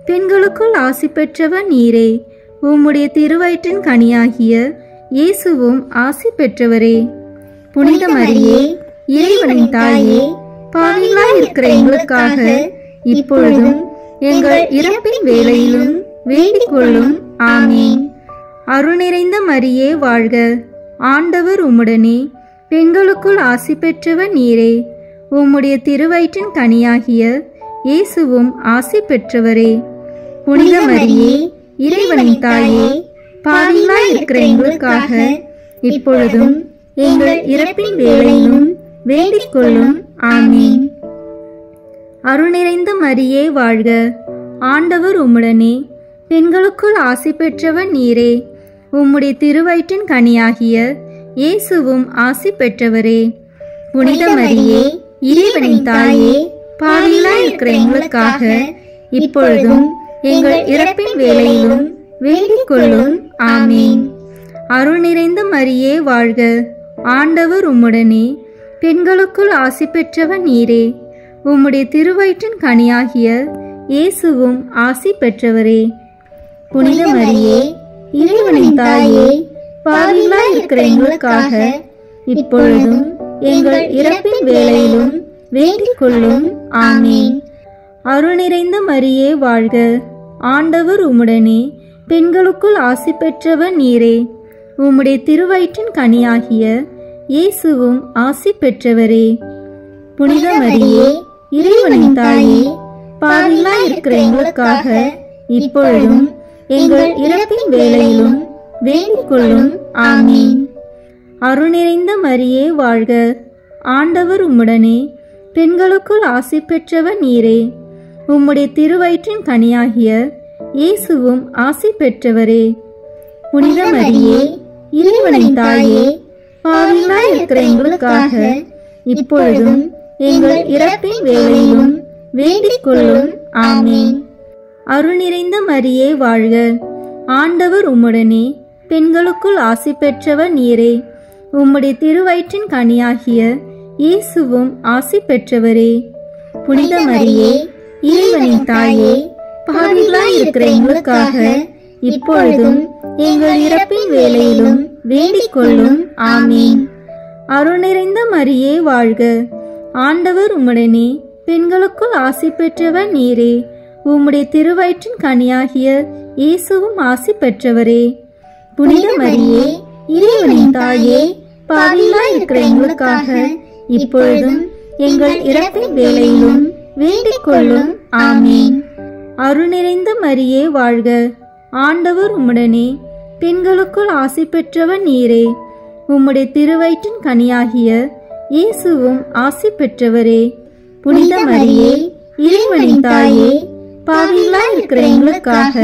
பெண்களுக்குள் ஆசி பெற்றவர் நீரே, உம்முடைய திருவயிற்றின் கனியாகிய இயேசுவும் ஆசி பெற்றவரே. புனித மரியே, இறைவனின் தாயே, பாவிகளாய் இருக்கிற எங்களுக்காக இப்பொழுதும் எங்கள் இறப்பின் வேளையிலும் வேண்டிக் கொள்ளும். ஆமீன். அருள் நிறைந்த மரியே வாழ்க, ஆண்டவர் உம்முடனே, பெண்களுக்குள் ஆசி பெற்றவர் நீரே, உம்முடைய திருவயிற்றின் கனியாகிய இயேசுவும் ஆசி பெற்றவரே. புனித மரியே, இறைவனின் தாயே, பாவிகளாய் இருக்கிற எங்களுக்காக இப்பொழுதும் எங்கள் இறப்பின் வேளையிலும் வேண்டிக் கொள்ளும். ஆமீன். அருள் நிறைந்த மரியே வாழ்க, ஆண்டவர் உம்முடனே, பெண்களுக்குள் ஆசி பெற்றவர் நீரே, உம்முடைய திருவயிற்றின் கனியாகிய இயேசுவும் ஆசி பெற்றவரே. புனித மரியே, இறைவனின் தாயே, பாவிகளாய் இருக்கிற எங்களுக்காக இப்பொழுதும் எங்கள் இறப்பின் வேளையிலும் வேண்டிக் கொள்ளும். ஆமீன். அருள் நிறைந்த மரியே வாழ்க, ஆண்டவர் உம்முடனே, பெண்களுக்குள் ஆசி பெற்றவர் நீரே, உம்முடைய திருவயிற்றின் கனியாகிய இயேசுவும் ஆசி பெற்றவரே. புனித மரியே, இறைவனின் தாயே, பாவிகளாய் இருக்கிற எங்களுக்காக இப்பொழுதும் எங்கள் இறப்பின் வேளையிலும் வேண்டிக் கொள்ளும். ஆமீன். அருள் நிறைந்த மரியே வாழ்க, ஆண்டவர் உம்முடனே, பெண்களுக்குள் ஆசி பெற்றவர் நீரே, உம்முடைய திருவயிற்றின் கனியாகிய இயேசுவும் ஆசி பெற்றவரே. புனித மரியே, இறைவனின் தாயே, பாவிகளாய் இருக்கிற எங்களுக்காக இப்பொழுதும் எங்கள் இறப்பின் வேளையிலும் வேண்டிக் கொள்ளும். ஆமீன். அருள் நிறைந்த மரியே வாழ்க, ஆண்டவர் உம்முடனே, பெண்களுக்குள் ஆசி பெற்றவர் நீரே, உம்முடைய திருவயிற்றின் கனியாகிய இயேசுவும் ஆசி பெற்றவரே. புனித மரியே, இறைவனின் தாயே, பாவிகளாய் இருக்கிற எங்களுக்காக இப்பொழுதும் எங்கள் இறப்பின் வேளையிலும் வேண்டிக் கொள்ளும். ஆமீன். அருள் நிறைந்த மரியே வாழ்க, ஆண்டவர் உம்முடனே, பெண்களுக்குள் ஆசி பெற்றவர் நீரே. உம்முடைய திருவயிற்றின் கனியாகிய இயேசுவும் ஆசி பெற்றவரே. புனித மரியே, இறைவனின் தாயே, பாவிகளாய் இருக்கிற எங்களுக்காக இப்பொழுதும் எங்கள் இறப்பின் வேளையிலும் வேண்டிக் கொள்ளும். ஆமீன். அருள் நிறைந்த மரியே வாழ்க. ஆண்டவர் உம்முடனே, பெண்களுக்குள் ஆசி பெற்றவர் நீரே. உம்முடைய திருவயிற்றின் கனியாகிய இயேசுவும் ஆசி பெற்றவரே. புனித மரியே, இறைவனின் தாயே, பாவிகளாய் இருக்கிற எங்களுக்காக இப்பொழுதும் எங்கள் இறப்பின் வேளையிலும் வேண்டிக் கொள்ளும். ஆமீன். அருள் நிறைந்த மரியே வாழ்க. ஆண்டவர் உம்முடனே, பெண்களுக்குள் ஆசி பெற்றவர் நீரே. உம்முடைய திருவயிற்றின் கனியாகிய இயேசுவும் ஆசி பெற்றவரே. புனித மரியே, இறைவனின் தாயே, பாவிகளாய் இருக்கிற எங்களுக்காக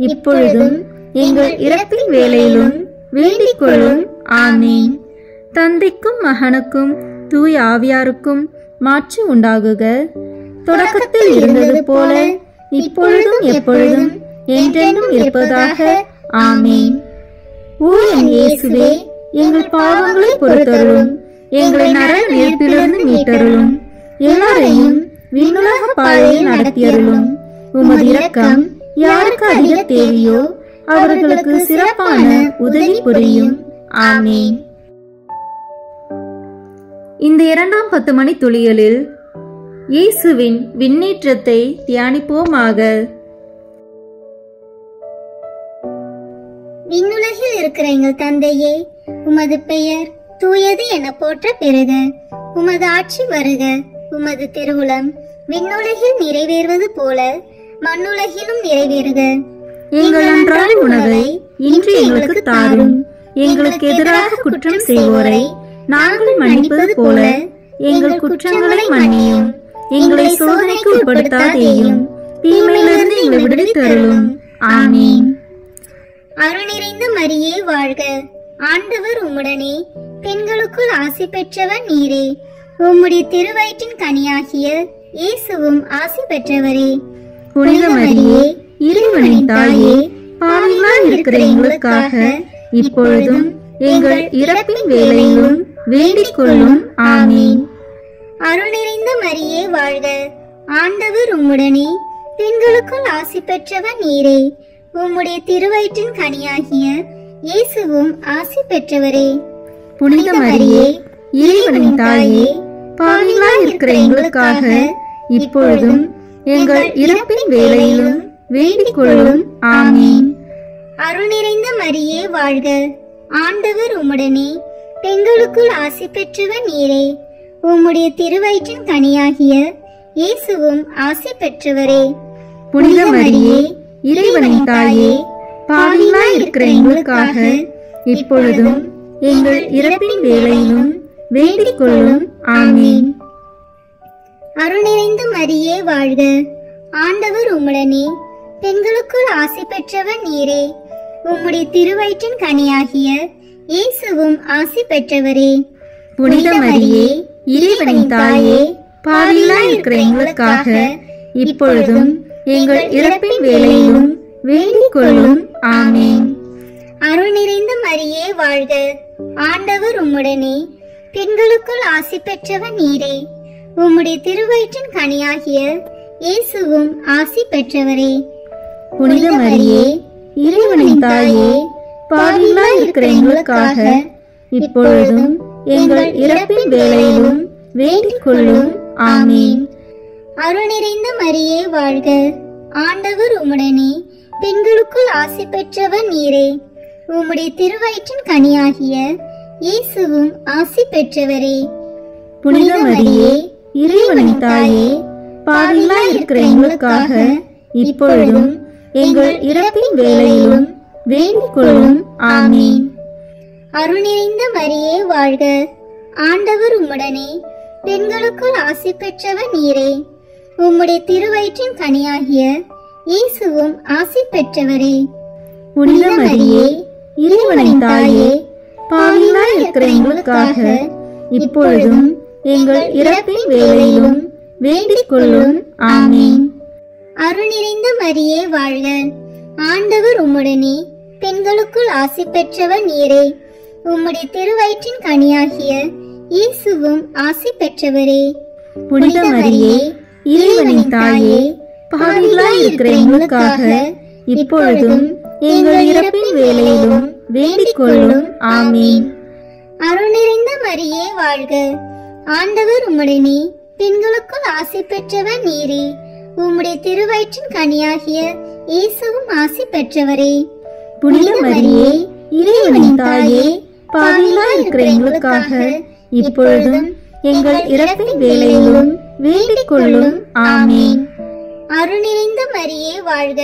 இப்பொழுதும் எங்கள் இறப்பின் வேளையிலும் வேண்டிக் கொள்ளும். ஆமீன். தந்தைக்கும் மகனுக்கும் தூய ஆவியாருக்கும் மாட்சி உண்டாகுக. தொடக்கத்தில் இருந்தது போல இப்பொழுதும் எப்பொழுதும் என்றென்றும் இருப்பதாக. ஆமீன். ஓ என் இயேசுவே, எங்கள் பாவங்களை பொறுத்தருளும், எங்களை நரக நெருப்பிலிருந்து மீட்டருளும், எல்லாரையும் விண்ணுலக பாதையில் நடத்தியருளும். உமது இரக்கம் யாருக்கு அதிக தேவையோ அவர்களுக்கு சிறப்பான உதவி புரியும். ஆமீன். இந்த 2ஆம் 10 மணி துளிகளில் இயேசுவின் விண்ணேற்றத்தை தியானிப்போமாக. விண்ணுலகில் இருக்கிற எங்கள் தந்தையே, உமது பெயர் தூயது என போற்ற பெறுக. உமது ஆட்சி வருக. உமது திருவுளம் விண்ணுலகில் நிறைவேறுவது போல மண்ணுலகிலும் நிறைவேறுக. எங்கள் அன்றாட உணவை இன்று எங்களுக்கு தாரும். எங்களுக்கு எதிராக குற்றம் செய்வோரை நாங்கள் மன்னிப்பது போல எங்கள் குற்றங்களை மன்னியும். எங்களை சோதனைக்கு உட்படுத்தாதேயும், தீமையிலிருந்து எங்களை விடுவித்தருளும். ஆமீன். அருள் நிறைந்த மரியே வாழ்க. ஆண்டவர் உம்முடனே, பெண்களுக்குள் ஆசி பெற்றவர் நீரே. உம்முடைய திருவயிற்றின் கனியாகிய இயேசுவும் ஆசி பெற்றவரே. புனித மரியே, இறைவனின் தாயே, பாவிகளாய் இருக்கிற எங்களுக்காக இப்பொழுதும் எங்கள் இறப்பின் வேளையிலும் வேண்டிக் கொள்ளும். ஆமீன். அருள் நிறைந்த மரியே வாழ்க. ஆண்டவர் உம்முடனே, பெண்களுக்குள் ஆசி பெற்றவர் நீரே. உம்முடைய திருவயிற்றின் கனியாகிய இயேசுவும் ஆசி பெற்றவரே. புனித மரியே, இறைவனின் தாயே, பாவிகளாய் இருக்கிற எங்களுக்காக இப்பொழுதும் எங்கள் இறப்பின் வேளையிலும் வேண்டிக் கொள்ளும். ஆமீன். அருள் நிறைந்த மரியே வாழ்க. ஆண்டவர் உம்முடனே, பெண்களுக்குள் ஆசி பெற்றவர் நீரே. உம்முடைய திருவயிற்றின் கனியாகிய இயேசுவும் ஆசி பெற்றவரே. புனித மரியே, இறைவனின் தாயே, பாவிகளாய் இருக்கிற எங்களுக்காக இப்பொழுதும் எங்கள் இறப்பின் வேளையிலும் வேண்டிக் கொள்ளும். ஆமீன். அருள் நிறைந்த மரியே வாழ்க. ஆண்டவர் உம்முடனே, பெண்களுக்குள் ஆசி பெற்றவர் நீரே. உம்முடைய திருவயிற்றின் கனியாகிய இயேசுவும் ஆசி பெற்றவரே. புனித மரியே, இறைவனின் தாயே, பாவிகளாய் இருக்கிற எங்களுக்காக இப்பொழுதும் எங்கள் இறப்பின் வேளையிலும் வேண்டிக் கொள்ளும். ஆமீன். அருள் நிறைந்த மரியே வாழ்க. ஆண்டவர் உம்முடனே, பெண்களுக்குள் ஆசி பெற்றவர் நீரே. உம்முடைய திருவயிற்றின் கனியாகிய இயேசுவும் ஆசி பெற்றவரே. புனித மரியே, இறைவனின் தாயே, பாவிகளாய் இருக்கிற எங்களுக்காக இப்பொழுதும் எங்கள் இறப்பின் வேளையிலும் வேண்டிக் கொள்ளும். ஆமீன். அருள் நிறைந்த மரியே வாழ்க. ஆண்டவர் உம்முடனே, பெண்களுக்குள் ஆசி பெற்றவர் நீரே. உம்முடைய திருவயிற்றின் கனியாகிய இயேசுவும் ஆசி பெற்றவரே. புனித மரியே, இறைவனின் தாயே, பாவிகளாய் இருக்கிற எங்களுக்காக இப்பொழுதும் எங்கள் இறப்பின் வேளையிலும் வேண்டிக் கொள்ளும். ஆமீன். அருள் நிறைந்த மரியே வாழ்க. ஆண்டவர் உம்முடனே, பெண்களுக்குள் ஆசி பெற்றவர் நீரே. உம்முடைய திருவயிற்றின் கனியாகிய இயேசுவும் ஆசி பெற்றவரே. புனித மரியே, இறைவனின் தாயே, பாவிகளாய் இருக்கிற எங்களுக்காக இப்பொழுதும் எங்கள் இறப்பின் வேளையிலும் வேண்டிக் கொள்ளும். ஆமீன். அருள் நிறைந்த மரியே வாழ்க. ஆண்டவர் உம்முடனே, பெண்களுக்குள் ஆசி பெற்றவர் நீரே. உம்முடைய திருவயிற்றின் கனியாகிய இயேசுவும் ஆசி பெற்றவரே. புனித மரியே, இறைவனின் தாயே, பாவிகளாய் இருக்கிற எங்களுக்காக இப்பொழுதும் எங்கள் இறப்பின் வேளையிலும் வேண்டிக் கொள்ளும். ஆமீன். அருள் நிறைந்த மரியே வாழ்க. ஆண்டவர் உம்முடனே, பெண்களுக்குள் ஆசி பெற்றவர் நீரே. உம்முடைய திருவயிற்றின் கனியாகிய இயேசுவும் ஆசி பெற்றவரே. புனித மரியே, இறைவனின் தாயே, பாவிகளாய் இருக்கிற எங்களுக்காக இப்பொழுதும் எங்கள் இறப்பின் வேளையிலும் வேண்டிக் கொள்ளும். ஆமீன். அருள் நிறைந்த மரியே வாழ்க.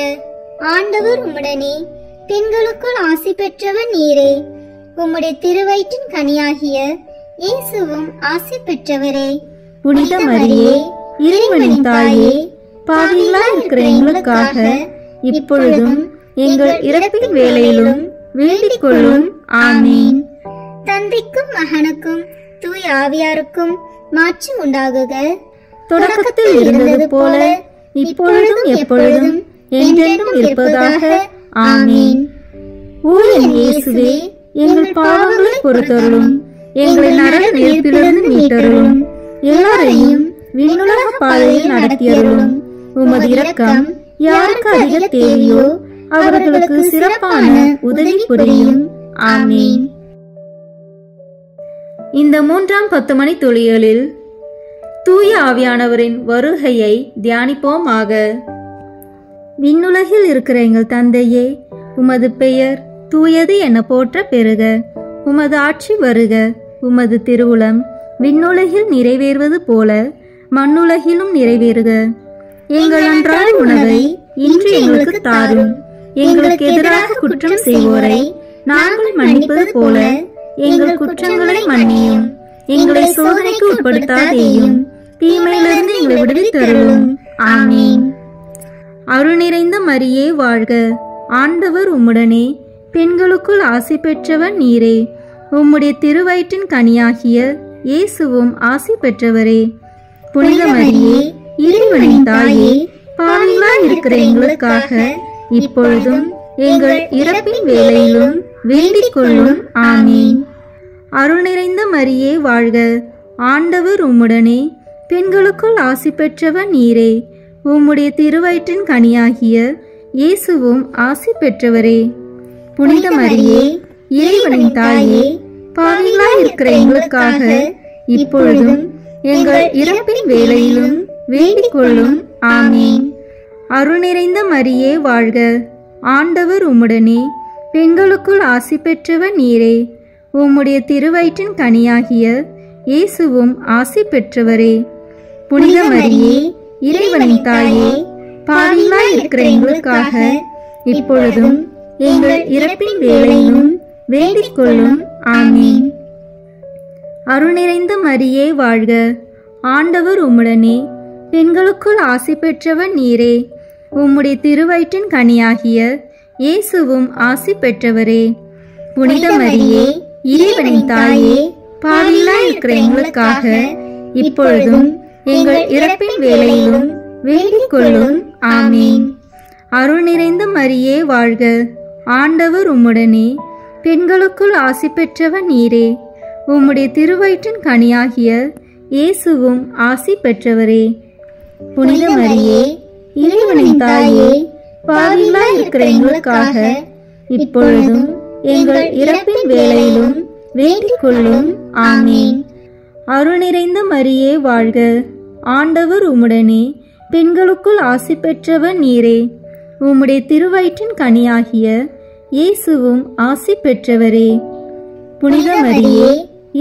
ஆண்டவர் உம்முடனே, பெண்களுக்குள் ஆசி பெற்றவர் நீரே. உம்முடைய திருவயிற்றின் கனியாகிய இயேசுவும் ஆசி பெற்றவரே. புனித மரியே, இறைவனின் தாயே, பாவிகளாய் இருக்கிற எங்களுக்காக இப்பொழுதும் எங்கள் இறப்பின் வேளையிலும் வேண்டிக் கொள்ளும். ஆமீன். தந்தைக்கும் மகனுக்கும் தூய ஆவியாருக்கும் மாட்சி உண்டாகுக. தொடக்கத்தில் இருந்தது போல இப்பொழுதும் எப்பொழுதும் என்றென்றும் இருப்பதாக. ஆமீன். ஓ என் இயேசுவே, எங்கள் பாவங்களை பொறுத்தருளும், எங்களை நரக நெருப்பிலிருந்து மீட்டருளும், எல்லாரையும் விண்ணுலக பாதையில் நடத்தியருளும். உமது இரக்கம் யாருக்கு அதிக தேவையோ அவர்களுக்கு சிறப்பான உதவி புரியும். ஆமீன். இந்த 3ஆம் 10 மணி துளிகளில் தூய ஆவியானவரின் வருகையை தியானிப்போமாக. விண்ணுலகில் இருக்கிற எங்கள் தந்தையே, உமது பெயர் தூயது என போற்ற பெறுக. உமது ஆட்சி வருக. உமது திருவுளம் விண்ணுலகில் நிறைவேறுவது போல மண்ணுலகிலும் நிறைவேறுக. எங்கள் அன்றாட உணவை இன்று எங்களுக்கு தாரும். எங்களுக்கு எதிராக குற்றம் செய்வோரை நாங்கள் மன்னிப்பது போல எங்கள் குற்றங்களை மன்னியும். எங்களை சோதனைக்கு உட்படுத்தாதேயும், தீமையிலிருந்து எங்களை விடுவித்தருளும். ஆமீன். அருள் நிறைந்த மரியே வாழ்க. ஆண்டவர் உம்முடனே, பெண்களுக்குள் ஆசி பெற்றவர் நீரே. உம்முடைய திருவயிற்றின் கனியாகிய இயேசுவும் ஆசி பெற்றவரே. புனித மரியே, இறைவனின் தாயே, பாவிகளாய் இருக்கிற எங்களுக்காக இப்பொழுதும் எங்கள் இறப்பின் வேளையிலும் வேண்டிக் கொள்ளும். ஆமீன். அருள் நிறைந்த மரியே வாழ்க. ஆண்டவர் உம்முடனே, பெண்களுக்குள் ஆசி பெற்றவர் நீரே. உம்முடைய திருவயிற்றின் கனியாகிய இயேசுவும் ஆசி பெற்றவரே. புனித மரியே, இறைவனின் தாயே, பாவிகளாய் இருக்கிற எங்களுக்காக இப்பொழுதும் எங்கள் இறப்பின் வேளையிலும் வேண்டிக் கொள்ளும். ஆமீன். அருள் நிறைந்த மரியே வாழ்க. ஆண்டவர் உம்முடனே, பெண்களுக்குள் ஆசி பெற்றவர் நீரே. உம்முடைய திருவயிற்றின் கனியாகிய இயேசுவும் ஆசி பெற்றவரே. புனித மரியே, இறைவனின் தாயே, பாவிகளாய் இருக்கிற எங்களுக்காக இப்பொழுதும் எங்கள் இறப்பின் வேளையிலும் வேண்டிக் கொள்ளும். ஆமீன். அருள் நிறைந்த மரியே வாழ்க. ஆண்டவர் உம்முடனே, பெண்களுக்குள் ஆசி பெற்றவர் நீரே. உம்முடைய திருவயிற்றின் கனியாகிய இயேசுவும் ஆசி பெற்றவரே. புனித மரியே, இறைவனின் தாயே, பாவிகளாய் இருக்கிற எங்களுக்காக இப்பொழுதும் எங்கள் இறப்பின் வேளையிலும் வேண்டிக் கொள்ளும். ஆமீன். அருள் நிறைந்த மரியே வாழ்க. ஆண்டவர் உம்முடனே, பெண்களுக்குள் ஆசி பெற்றவர் நீரே. உம்முடைய திருவயிற்றின் கனியாகிய இயேசுவும் ஆசி பெற்றவரே. புனித மரியே, இறைவனின் தாயே, பாவிகளாய் இருக்கிற எங்களுக்காக இப்பொழுதும் எங்கள் இறப்பின் வேளையிலும் வேண்டிக் கொள்ளும். ஆமீன். அருள் நிறைந்த மரியே வாழ்க. ஆண்டவர் உம்முடனே, பெண்களுக்குள் ஆசி பெற்றவர் நீரே. உம்முடைய திருவயிற்றின் கனியாகிய இயேசுவும் ஆசி பெற்றவரே. புனித மரியே,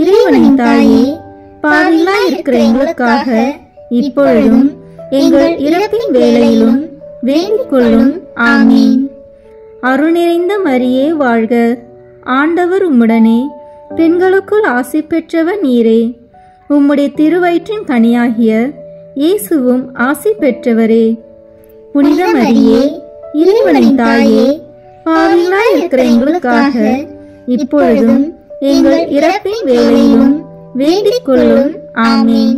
இறைவனின் தாயே, பாவிகளாய் இருக்கிற எங்களுக்காக இப்பொழுதும் எங்கள் இறப்பின் வேளையிலும் வேண்டிக் கொள்ளும். ஆமீன். அருள் நிறைந்த மரியே வாழ்க. ஆண்டவர் உம்முடனே, பெண்களுக்குள் ஆசி பெற்றவர் நீரே. உம்முடைய திருவயிற்றின் கனியாகிய இயேசுவும் ஆசி பெற்றவரே. புனித மரியே, இறைவனின் தாயே, பாவிகளாய் இருக்கிற எங்களுக்காக இப்பொழுதும் எங்கள் இறப்பின் வேளையிலும் வேண்டிக் கொள்ளும். ஆமீன்.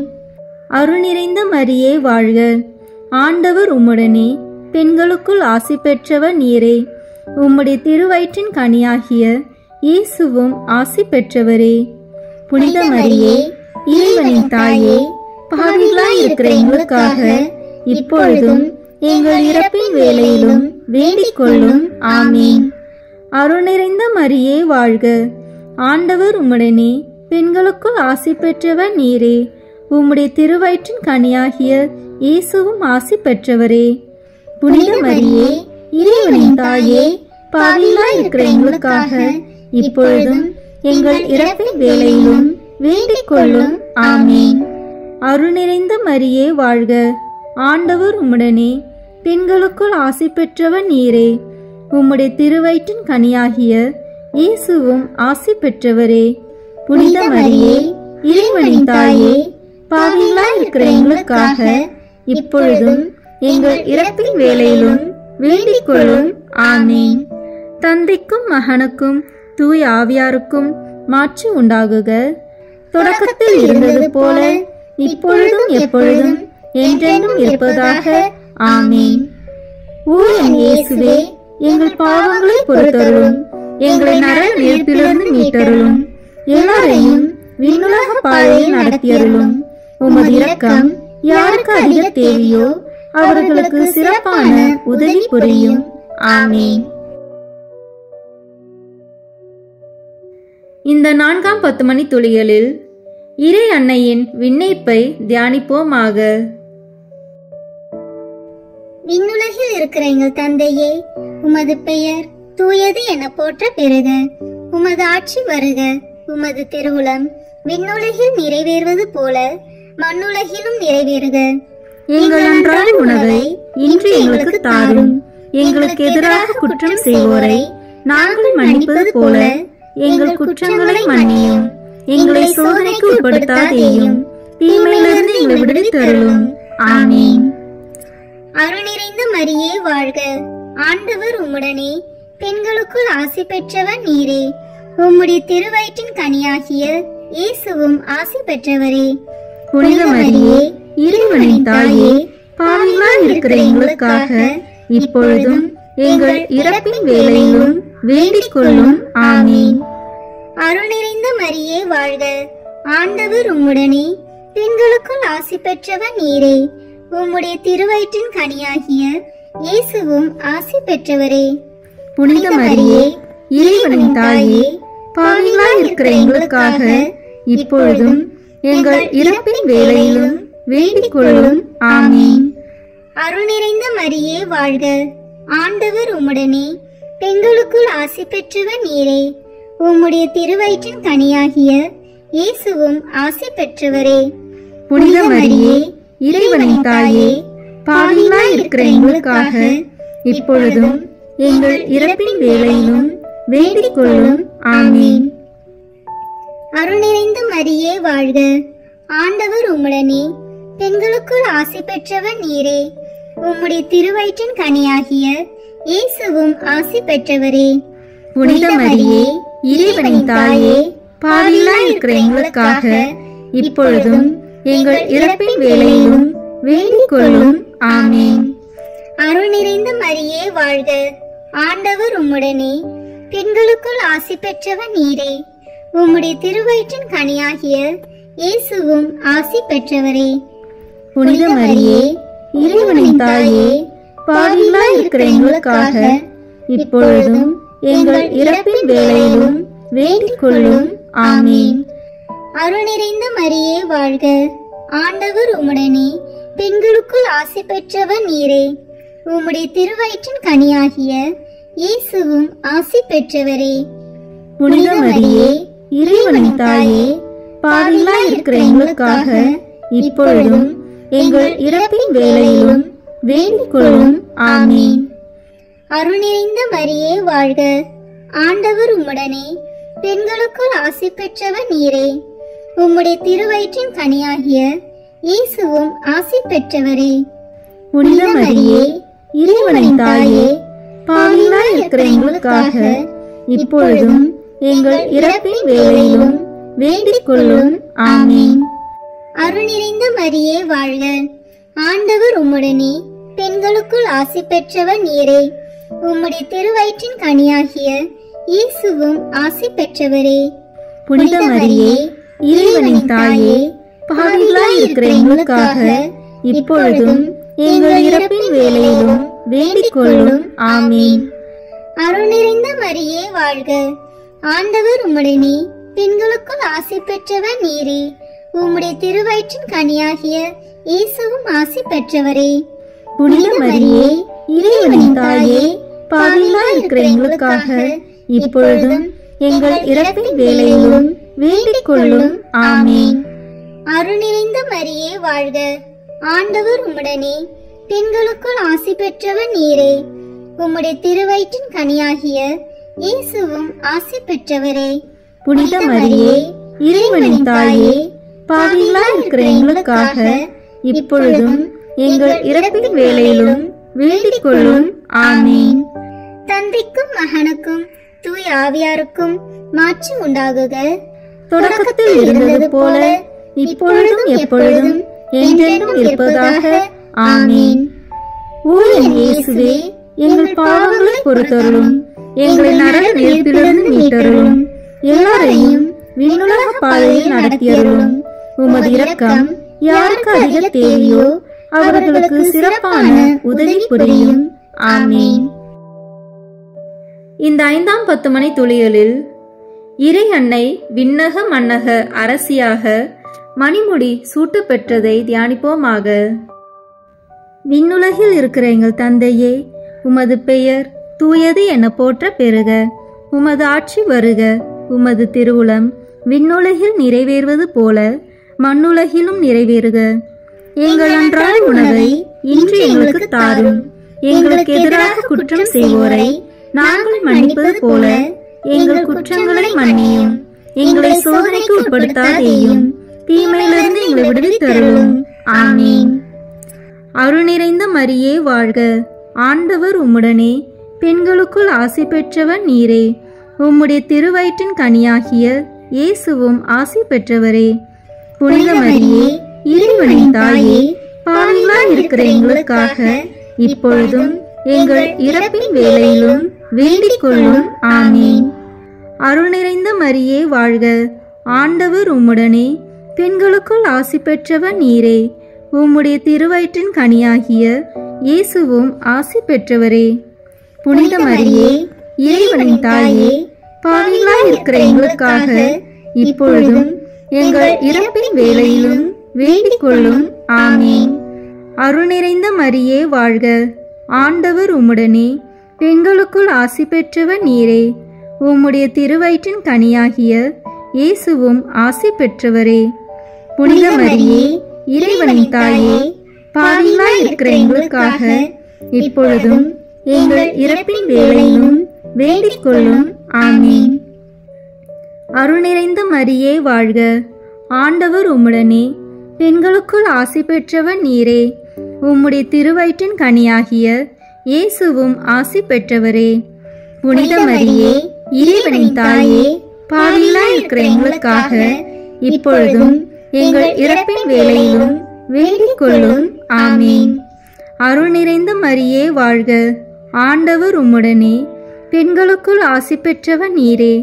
அருள் நிறைந்த மரியே வாழ்க. ஆண்டவர் உம்முடனே, பெண்களுக்குள் ஆசி பெற்றவர் நீரே. உம்முடைய திருவயிற்றின் கனியாகிய இயேசுவும் ஆசி பெற்றவரே. புனித மரியே, இறைவனின் தாயே, பாவிகளாய் இருக்கிற எங்களுக்காக இப்பொழுதும் எங்கள் இறப்பின் வேளையிலும் வேண்டிக் கொள்ளும். ஆமீன். அருள் நிறைந்த மரியே வாழ்க. ஆண்டவர் உம்முடனே, பெண்களுக்குள் ஆசி பெற்றவர் நீரே. உம்முடைய திருவயிற்றின் கனியாகிய இயேசுவும் ஆசி பெற்றவரே. புனித மரியே, இறைவனின் தாயே, பாவிகளாய் இருக்கிற எங்களுக்காக இப்பொழுதும் எங்கள் இறப்பின் வேளையிலும் வேண்டிக் கொள்ளும். ஆமீன். அருள் நிறைந்த மரியே வாழ்க. ஆண்டவர் உம்முடனே, பெண்களுக்குள் ஆசி பெற்றவர் நீரே. உம்முடைய திருவயிற்றின் கனியாகிய இயேசுவும் ஆசி பெற்றவரே. புனித மரியே, இறைவனின் தாயே, பாவிகளாய் இருக்கிற எங்களுக்காக இப்பொழுதும் எங்கள் இறப்பின் வேளையிலும் வேண்டிக் கொள்ளும். ஆமீன். தந்தைக்கும் மகனுக்கும் தூய ஆவியாருக்கும் மாட்சி உண்டாகுக. தொடக்கத்தில் இருந்தது போல இப்பொழுதும் எப்பொழுதும் என்றென்றும் இருப்பதாக. ஆமீன். ஓ என் இயேசுவே, எங்கள் பாவங்களை பொறுத்தருளும், எங்களை நரக நெருப்பிலிருந்து மீட்டருளும், எல்லாரையும் விண்ணுலக பாதையில் நடத்தியருளும். உமது இரக்கம் யாருக்கு அதிக தேவையோ அவர்களுக்கு சிறப்பான உதவி புரியும். ஆமீன். இந்த 4ஆம் 10 மணி துளிகளில் இறை அன்னையின் விண்ணேற்பை தியானிப்போமாக. விண்ணுலகில் இருக்கிற எங்கள் தந்தையே, உமது பெயர் தூயது என போற்ற பெறுக. உமது ஆட்சி வருக. உமது திருவுளம் விண்ணுலகில் நிறைவேறுவது போல மண்ணுலகிலும் நிறைவேறுக. எங்கள் அன்றாட உணவை இன்று எங்களுக்கு தாரும். எங்களுக்கு எதிராக குற்றம் செய்வோரை நாங்கள் மன்னிப்பது போல எங்கள் குற்றங்களை மன்னியும். எங்களை சோதனைக்கு உட்படுத்தாதேயும், தீமையிலிருந்து எங்களை விடுவித்தருளும். ஆமீன். அருள் நிறைந்த மரியே வாழ்க. ஆண்டவர் உம்முடனே, பெண்களுக்குள் ஆசி பெற்றவர் நீரே. உம்முடைய திருவயிற்றின் கனியாகிய இயேசுவும் ஆசி பெற்றவரே. புனித மரியே, இறைவனின் தாயே, பாவிகளாய் இருக்கிற எங்களுக்காக இப்பொழுதும் எங்கள் இறப்பின் வேளையிலும் வேண்டிக் கொள்ளும். ஆமீன். அருள் நிறைந்த மரியே வாழ்க. ஆண்டவர் உம்முடனே, பெண்களுக்குள் ஆசி பெற்றவர் நீரே. உம்முடைய திருவயிற்றின் கனியாகிய இயேசுவும் ஆசி பெற்றவரே. புனித மரியே, இறைவனின் தாயே, பாவிகளாய் இருக்கிற எங்களுக்காக இப்பொழுதும் எங்கள் இறப்பின் வேளையிலும் வேண்டிக் கொள்ளும். ஆமீன். அருள் நிறைந்த மரியே வாழ்க. ஆண்டவர் உம்முடனே, பெண்களுக்குள் ஆசி பெற்றவர் நீரே. உம்முடைய திருவயிற்றின் கனியாகிய இயேசுவும் ஆசி பெற்றவரே. புனித மரியே, இறைவனின் தாயே, பாவிகளாய் இருக்கிற எங்களுக்காக இப்பொழுதும் எங்கள் இறப்பின் வேளையிலும் வேண்டிக் கொள்ளும். ஆமீன். அருள் நிறைந்த மரியே வாழ்க. ஆண்டவர் உம்முடனே, பெண்களுக்குள் ஆசி பெற்றவர் நீரே. உம்முடைய திருவயிற்றின் கனியாகிய இயேசுவும் ஆசி பெற்றவரே. புனித மரியே, இறைவனின் தாயே, பாவிகளாய் இருக்கிற எங்களுக்காக இப்பொழுதும் எங்கள் இறப்பின் வேளையிலும் வேண்டிக் கொள்ளும். ஆமீன். அருள் நிறைந்த மரியே வாழ்க. ஆண்டவர் உம்முடனே, பெண்களுக்குள் ஆசி பெற்றவர் நீரே. உம்முடைய திருவயிற்றின் கனியாகிய இயேசுவும் ஆசி பெற்றவரே. புனித மரியே, இறைவனின் தாயே, பாவிகளாய் இருக்கிற எங்களுக்காக இப்பொழுதும் எங்கள் இறப்பின் வேளையிலும் வேண்டிக் கொள்ளும். ஆமீன். அருள் நிறைந்த மரியே வாழ்க. ஆண்டவர் உம்முடனே, பெண்களுக்குள் ஆசி பெற்றவர் நீரே. உம்முடைய திருவயிற்றின் கனியாகிய இயேசுவும் ஆசி பெற்றவரே. புனித மரியே, இறைவனின் தாயே, பாவிகளாய் இருக்கிற எங்களுக்காக இப்பொழுதும் எங்கள் இறப்பின் வேளையிலும் வேண்டிக் கொள்ளும். ஆமீன். அருள் நிறைந்த மரியே வாழ்க. ஆண்டவர் உம்முடனே, பெண்களுக்குள் ஆசி பெற்றவர் நீரே. உம்முடைய திருவயிற்றின் கனியாகிய இயேசுவும் ஆசி பெற்றவரே. புனித மரியே, இறைவனின் தாயே, பாவிகளாய் இருக்கிற எங்களுக்காக இப்பொழுதும் எங்கள் இறப்பின் வேளையிலும் வேண்டிக் கொள்ளும். ஆமீன். அருள் நிறைந்த மரியே வாழ்க. ஆண்டவர் உம்முடனே, பெண்களுக்குள் ஆசி பெற்றவர் நீரே. உம்முடைய திருவயிற்றின் கனியாகிய இயேசுவும் ஆசி பெற்றவரே. புனித மரியே, இறைவனின் தாயே, பாவிகளாய் இருக்கிற எங்களுக்காக இப்பொழுதும் எங்கள் இறப்பின் வேளையிலும் வேண்டிக் கொள்ளும். ஆமீன். அருள் நிறைந்த மரியே வாழ்க. ஆண்டவர் உம்முடனே, பெண்களுக்குள் ஆசி பெற்றவர் நீரே. உம்முடைய திருவயிற்றின் கனியாகிய இயேசுவும் ஆசி பெற்றவரே. புனித மரியே, இறைவனின் தாயே, பாவிகளாய் இருக்கிற எங்களுக்காக இப்பொழுதும் எங்கள் இறப்பின் வேளையிலும் வேண்டிக் கொள்ளும். ஆமீன். அருள் நிறைந்த மரியே வாழ்க. ஆண்டவர் உம்முடனே, பெண்களுக்குள் ஆசி பெற்றவர் நீரே. உம்முடைய திருவயிற்றின் கனியாகிய இயேசுவும் ஆசி பெற்றவரே. புனித மரியே, இறைவனின் தாயே, பாவிகளாய் இருக்கிற எங்களுக்காக இப்பொழுதும் எங்கள் இறப்பின் வேளையிலும் வேண்டிக் கொள்ளும். ஆமீன். தந்தைக்கும் மகனுக்கும் தூய ஆவியாருக்கும் மாட்சி உண்டாகுக. தொடக்கத்தில் இருந்தது போல இப்பொழுதும் எப்பொழுதும் என்றென்றும் இருப்பதாக. ஆமீன். ஓ என் இயேசுவே, எங்கள் பாவங்களை பொறுத்தருளும், எங்களை நரக நெருப்பிலிருந்து மீட்டருளும், எல்லாரையும் விண்ணுலக பாதையில் நடத்தியருளும். உமது இரக்கம் யாருக்கு அதிக தேவையோ அவர்களுக்கு சிறப்பான உதவி புரியும். ஆமீன். இந்த 5ஆம் 10 மணி துளிகளில் இறை அன்னை விண்ணக மன்னக அரசியாக மணிமுடி சூட்டு பெற்றதை தியானிப்போமாக. விண்ணுலகில் இருக்கிற எங்கள் தந்தையே, உமது பெயர் தூயது என போற்ற பெறுக. உமது ஆட்சி வருக. உமது திருவுளம் விண்ணுலகில் நிறைவேறுவது போல மண்ணுலகிலும் நிறைவேறுக. எங்கள் அன்றாட உணவை இன்று எங்களுக்கு தாரும். எங்களுக்கு எதிராக குற்றம் செய்வோரை நாங்கள் மன்னிப்பது போல எங்கள் குற்றங்களை மன்னியும். எங்களை சோதனைக்கு உட்படுத்தாதேயும், தீமையிலிருந்து எங்களை விடுவித்தருளும். ஆமீன். அருள் நிறைந்த மரியே வாழ்க. ஆண்டவர் உம்முடனே, பெண்களுக்குள் ஆசி பெற்றவர் நீரே. உம்முடைய திருவயிற்றின் கனியாகிய இயேசுவும் ஆசி பெற்றவரே. புனித மரியே, இறைவனின் தாயே, பாவிகளாய் இருக்கிற எங்களுக்காக இப்பொழுதும் எங்கள் இறப்பின் வேளையிலும் வேண்டிக் கொள்ளும். ஆமீன். அருள் நிறைந்த மரியே வாழ்க. ஆண்டவர் உம்முடனே, பெண்களுக்குள் ஆசி பெற்றவர் நீரே. உம்முடைய திருவயிற்றின் கனியாகிய இயேசுவும் ஆசி பெற்றவரே. புனித மரியே, இறைவனின் தாயே, பாவிகளாய் இருக்கிற எங்களுக்காக இப்பொழுதும் எங்கள் இறப்பின் வேளையிலும் வேண்டிக் கொள்ளும். ஆமீன். அருள் நிறைந்த மரியே வாழ்க. ஆண்டவர் உம்முடனே, பெண்களுக்குள் ஆசி பெற்றவர் நீரே. உம்முடைய திருவயிற்றின் கனியாகிய இயேசுவும் ஆசி பெற்றவரே. புனித மரியே, இறைவனின் தாயே, பாவிகளாய் இருக்கிற எங்களுக்காக இப்பொழுதும் எங்கள் இறப்பின் வேளையிலும் வேண்டிக் கொள்ளும். ஆமீன். அருள் நிறைந்த மரியே வாழ்க. ஆண்டவர் உம்முடனே, பெண்களுக்குள் ஆசி பெற்றவர் நீரே. உம்முடைய திருவயிற்றின் கனியாகிய இயேசுவும் ஆசி பெற்றவரே. புனித மரியே, இறைவனின் தாயே, பாவிகளாய் இருக்கிற எங்களுக்காக இப்பொழுதும் எங்கள் இறப்பின் வேளையிலும் வேண்டிக் கொள்ளும். ஆமீன். அருள் நிறைந்த மரியே வாழ்க. ஆண்டவர் உம்முடனே, பெண்களுக்குள் ஆசி பெற்றவர் நீரே.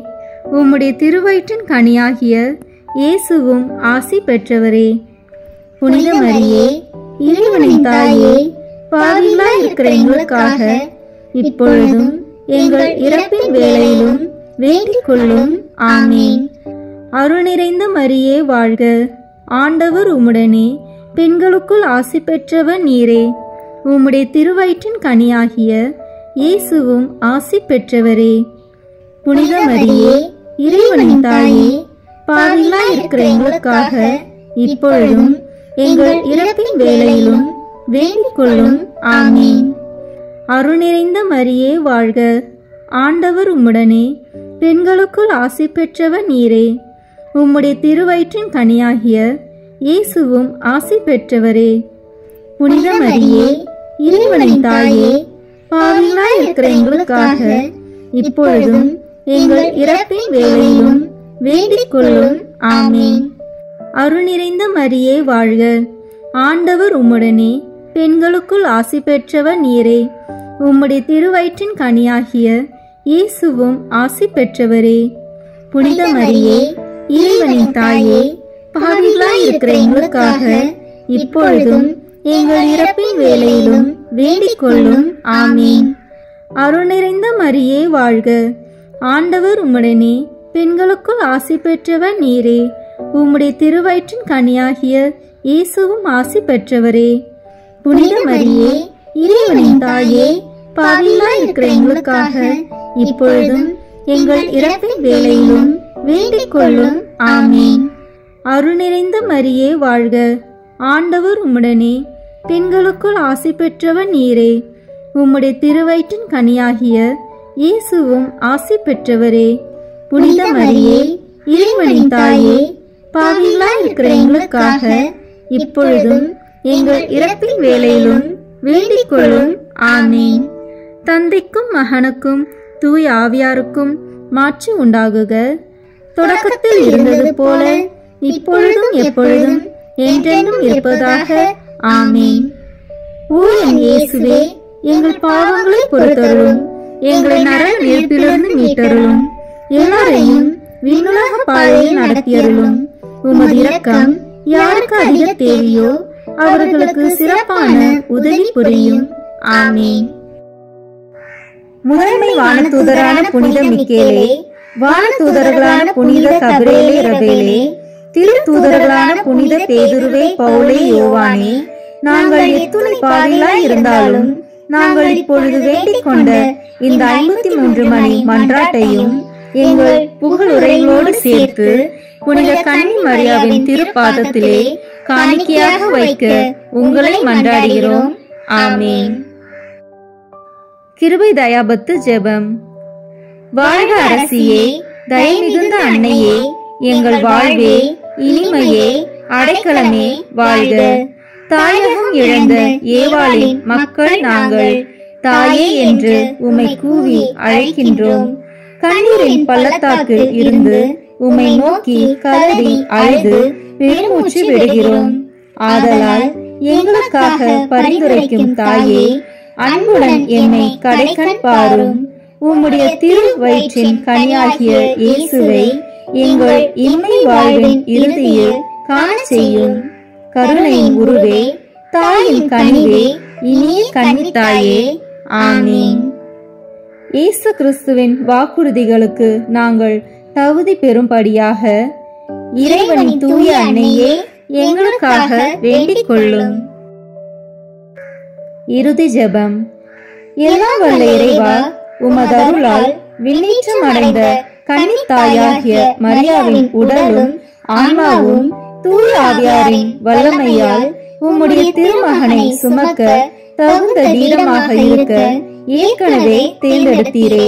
உம்முடைய திருவயிற்றின் கனியாகிய இயேசுவும் ஆசி பெற்றவரே. புனித மரியே, இறைவனின் தாயே, பாவிகளாய் இருக்கிற எங்களுக்காக இப்பொழுதும் எங்கள் இறப்பின் வேளையிலும் வேண்டிக் கொள்ளும். ஆமீன். அருள் நிறைந்த மரியே வாழ்க. ஆண்டவர் உம்முடனே, பெண்களுக்குள் ஆசி பெற்றவர் நீரே. உம்முடைய திருவயிற்றின் கனியாகிய இயேசுவும் ஆசி பெற்றவரே. புனித மரியே, இறைவனின் தாயே, பாவிகளாய் இருக்கிற எங்களுக்காக இப்பொழுதும் எங்கள் இறப்பின் வேளையிலும் வேண்டிக் கொள்ளும். ஆமீன். அருள் நிறைந்த மரியே வாழ்க. ஆண்டவர் உம்முடனே, பெண்களுக்குள் ஆசி பெற்றவர் நீரே. உம்முடைய திருவயிற்றின் கனியாகிய இயேசுவும் ஆசி பெற்றவரே. புனித மரியே, இறைவனின் தாயே, பாவிகளாய் இருக்கிற எங்களுக்காக இப்பொழுதும் எங்கள் இறப்பின் வேளையிலும் வேண்டிக் கொள்ளும். ஆமீன். அருள் நிறைந்த மரியே வாழ்க. ஆண்டவர் உம்முடனே, பெண்களுக்குள் ஆசி பெற்றவர் நீரே. உம்முடைய திருவயிற்றின் கனியாகிய இயேசுவும் ஆசி பெற்றவரே. புனித மரியே, இறைவனின் தாயே, பாவிகளாய் இருக்கிற எங்களுக்காக இப்பொழுதும் எங்கள் இறப்பின் வேளையிலும் வேண்டிக் கொள்ளும். ஆமீன். அருள் நிறைந்த மரியே வாழ்க. ஆண்டவர் உம்முடனே, பெண்களுக்குள் ஆசி பெற்றவர் நீரே. உம்முடைய திருவயிற்றின் கனியாகிய இயேசுவும் ஆசி பெற்றவரே. புனித மரியே, இறைவனின் தாயே, பாவிகளாய் இருக்கிற எங்களுக்காக இப்பொழுதும் எங்கள் இறப்பின் வேளையிலும் வேண்டிக் கொள்ளும். ஆமீன். அருள் நிறைந்த மரியே வாழ்க. ஆண்டவர் உம்முடனே, பெண்களுக்குள் ஆசி பெற்றவர் நீரே. உம்முடைய திருவயிற்றின் கனியாகிய இயேசுவும் ஆசி பெற்றவரே. புனித மரியே, இறைவனின் தாயே, பாவிகளாய் இருக்கிற எங்களுக்காக இப்பொழுதும் எங்கள் இறப்பின் வேளையிலும் வேண்டிக் கொள்ளும். ஆமீன். தந்தைக்கும் மகனுக்கும் தூய ஆவியாருக்கும் மாட்சி உண்டாகுக. தொடக்கத்தில் இருந்தது போல இப்பொழுதும் எப்பொழுதும் என்றென்றும் இருப்பதாக. ஆமீன். ஓ என் இயேசுவே, எங்கள் பாவங்களை பொறுத்தருளும், எங்களை நரக நெருப்பிலிருந்து மீட்டருளும், எல்லாரையும் விண்ணுலக பாதையில் நடத்தியருளும். உமது இரக்கம் யாருக்கு அதிக தேவையோ அவர்களுக்கு சிறப்பான உதவி புரியும். ஆமீன். முதன்மை வானதூதரான புனித மிக்கேலே, வானதூதர்களான புனித கபிரேலே ரபேலே, திருத்தூதர்களான புனித பேதுருவே, பவுலே, யோவானே, நாங்கள் எத்துணை பாவிகளாய் இருந்தாலும் நாங்கள் இப்பொழுது வேண்டிக் கொண்ட இந்த 53 மணி மன்றாட்டையும் எங்கள் புகழுரைகளோடு சேர்த்து புனித கன்னி மரியாவின் திருப்பாதத்திலே காணிக்கையாக வைக்க உங்களை மன்றாடுகிறோம். ஆமீன். கிருபை தயாபத்து ஜெபம். வாழ்க அரசியே, தயை மிகுந்த அன்னையே, எங்கள் வாழ்வே, இனிமையே, அடைக்கலமே வாழ்க. தாயகம் இழந்த ஏவாளின் மக்கள் நாங்கள் தாயே என்று உம்மை கூவி அழைக்கின்றோம். கண்ணீரின் பள்ளத்தாக்கில் இருந்து உம்மை நோக்கி கதறி அழுது பெருமூச்சு விடுகிறோம். ஆதலால் எங்களுக்காக பரிந்துரைக்கும் தாயே, அன்புடன் எம்மை கடைக்கண் பாரும். உம்முடைய திரு வயிற்றின் கனியாகிய இயேசுவை எங்கள் இம்மை வாழ்வின் இறுதியில் காண செய்யும். கருணையின் உருவே, தாயின் கனிவே, இனிய கன்னித்தாயே. ஆமீன். இயேசு கிறிஸ்துவின் வாக்குறுதிகளுக்கு நாங்கள் தகுதி பெறும்படியாக இறைவனின் தூய அன்னையே எங்களுக்காக வேண்டிக் கொள்ளும். இறுதி ஜெபம். எல்லாம் வல்ல இறைவா, உமது அருளால் விண்ணேற்றம் அடைந்த கன்னித்தாயாகிய மரியாவின் உடலும் ஆன்மாவும் தூய ஆவியாரின் வல்லமையால் உம்முடைய திருமகனை சுமக்க தகுந்த தீரமாக இருக்க ஏற்கனவே தேர்ந்தெடுத்தீரே.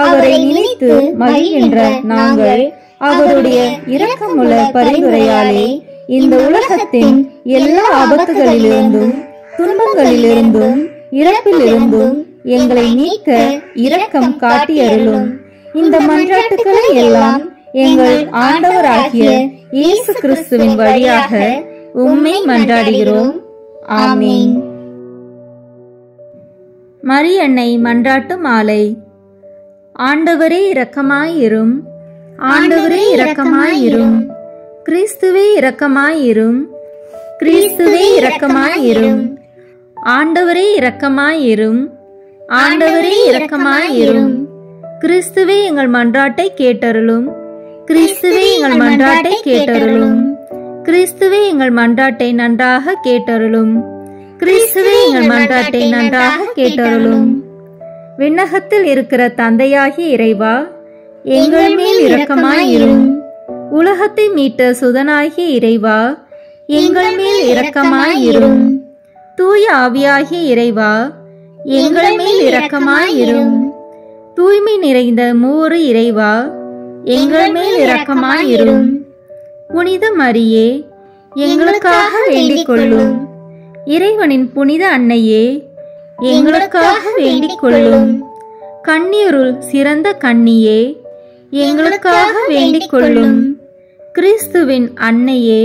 அவரை நினைத்து மகிழ்கின்ற நாங்கள் அவருடைய இரக்கமுள்ள பரிந்துரையாலே இந்த உலகத்தின் எல்லா ஆபத்துகளிலிருந்தும் துன்பங்களிலிருந்தும் இறப்பிலிருந்தும் எங்களை நீக்க இரக்கம் காட்டியருளும். இந்த மன்றாட்டுக்களை எல்லாம் எங்கள் ஆண்டவராகிய இயேசு கிறிஸ்துவின் வழியாக உம்மை மன்றாடுகிறோம். ஆமீன். மரியன்னை மன்றாட்டு மாலை. ஆண்டவரே இரக்கமாயிரும், ஆண்டவரே இரக்கமாயிரும், கிறிஸ்துவே இரக்கமாயிரும், கிறிஸ்துவே இரக்கமாயிரும், ஆண்டவரே இரக்கமாயிரும், ஆண்டவரே இரக்கமாயிரும், கிறிஸ்துவே எங்கள் மன்றாட்டை கேட்டருளும், கிறிஸ்துவே எங்கள் மன்றாட்டை கேட்டருளும், கிறிஸ்துவே எங்கள் மன்றாட்டை நன்றாக கேட்டருளும், கிறிஸ்துவே எங்கள் மன்றாட்டை நன்றாக கேட்டருளும். விண்ணகத்தில் இருக்கிற தந்தையாகிய இறைவா, எங்கள் மேல் இரக்கமாயிரும். உலகத்தை மீட்ட சுதனாகிய இறைவா, எங்கள் மேல் இரக்கமாயிரும். தூய ஆவியாகிய இறைவா, எங்கள் மேல் இரக்கமாயிரும். தூய்மை நிறைந்த மூவரு இறைவா, எங்கள் மேல் இரக்கமாயிரும். புனித மரியே, எங்களுக்காக வேண்டிக் கொள்ளும். இறைவனின் புனித அன்னையே, எங்களுக்காக வேண்டிக் கொள்ளும். கன்னியருள் சிறந்த கன்னியே, எங்களுக்காக வேண்டிக் கொள்ளும். கிறிஸ்துவின் அன்னையே,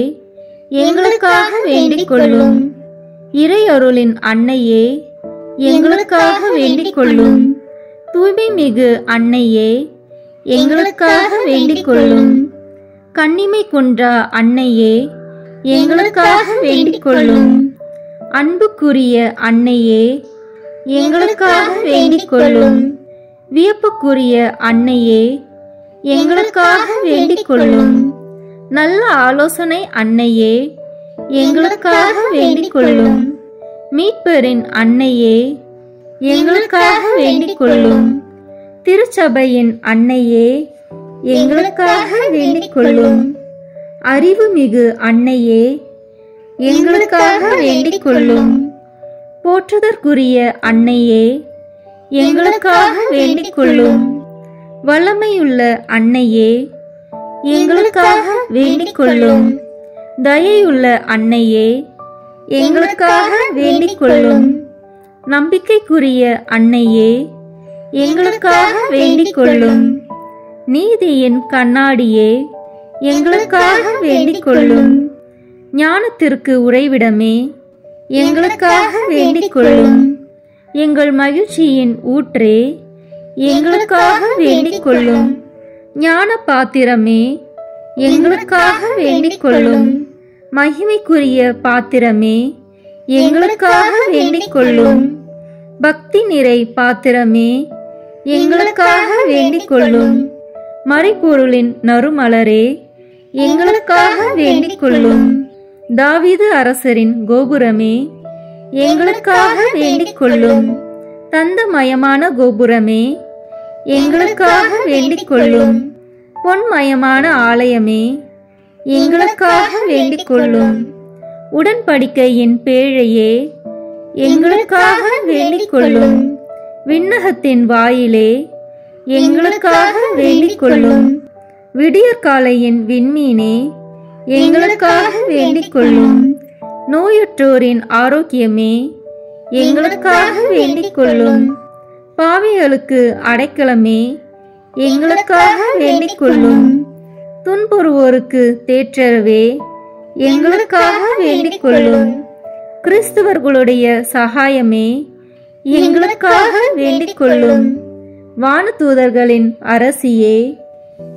எங்களுக்காக வேண்டிக் கொள்ளும். இறையருளின் அன்னையே, எங்களுக்காக வேண்டிக் கொள்ளும். தூய்மை மிகு அன்னையே, எங்களுக்காக வேண்டிக் கொள்ளும். கன்னிமை குன்றா அன்னையே, எங்களுக்காக வேண்டிக் கொள்ளும். அன்புக்குரிய அன்னையே, எங்களுக்காக வேண்டிக் கொள்ளும். வியப்புக்குரிய அன்னையே, எங்களுக்காக வேண்டிக் கொள்ளும். நல்ல ஆலோசனை அன்னையே, எங்களுக்காக வேண்டிக் கொள்ளும். மீட்பரின் அன்னையே, எங்களுக்காக வேண்டிக் கொள்ளும். திருச்சபையின் அன்னையே, எங்களுக்காக வேண்டிக் கொள்ளும். அறிவுமிகு அன்னையே, எங்களுக்காக வேண்டிக் கொள்ளும். போற்றுதற்குரிய அன்னையே, எங்களுக்காக வேண்டிக் கொள்ளும். வல்லமையுள்ள அன்னையே, எங்களுக்காக வேண்டிக் கொள்ளும். தயையுள்ள அன்னையே, எங்களுக்காக வேண்டிக் கொள்ளும். நம்பிக்கைக்குரிய அன்னையே, எங்களுக்காக வேண்டிக் கொள்ளும். நீதியின் கண்ணாடியே, எங்களுக்காக வேண்டிக் கொள்ளும். ஞானத்திற்கு உறைவிடமே, எங்களுக்காக வேண்டிக் கொள்ளும். எங்கள் மகிழ்ச்சியின் ஊற்றே, எங்களுக்காக வேண்டிக் கொள்ளும். ஞான பாத்திரமே, எங்களுக்காக வேண்டிக் கொள்ளும். மகிமைக்குரிய பாத்திரமே, எங்களுக்காக வேண்டிக் கொள்ளும். பக்தி நிறை பாத்திரமே, எங்களுக்காக வேண்டிக் கொள்ளும். மறைப்பொருளின் நறுமலரே, எங்களுக்காக வேண்டிக் கொள்ளும். தாவீது அரசரின் கோபுரமே, எங்களுக்காக வேண்டிக் கொள்ளும். தந்தமயமான கோபுரமே, எங்களுக்காக வேண்டிக் கொள்ளும். பொன்மயமான ஆலயமே, எங்களுக்காக வேண்டிக் கொள்ளும். உடன்படிக்கையின் பேழையே, எங்களுக்காக வேண்டிக் கொள்ளும். விண்ணகத்தின் வாயிலே, எங்களுக்காக வேண்டிக் கொள்ளும். விடியற்காலையின் விண்மீனே, எங்களுக்காக வேண்டிக் கொள்ளும். நோயுற்றோரின் ஆரோக்கியமே, எங்களுக்காக வேண்டிக் கொள்ளும். பாவிகளுக்கு அடைக்கலமே, எங்களுக்காக வேண்டிக் கொள்ளும். துன்புறுவோருக்கு தேற்றரவே, எங்களுக்காக வேண்டிக் கொள்ளும். கிறிஸ்தவர்களுடைய சகாயமே, எங்களுக்காக வேண்டிக் கொள்ளும். வானதூதர்களின் அரசியே,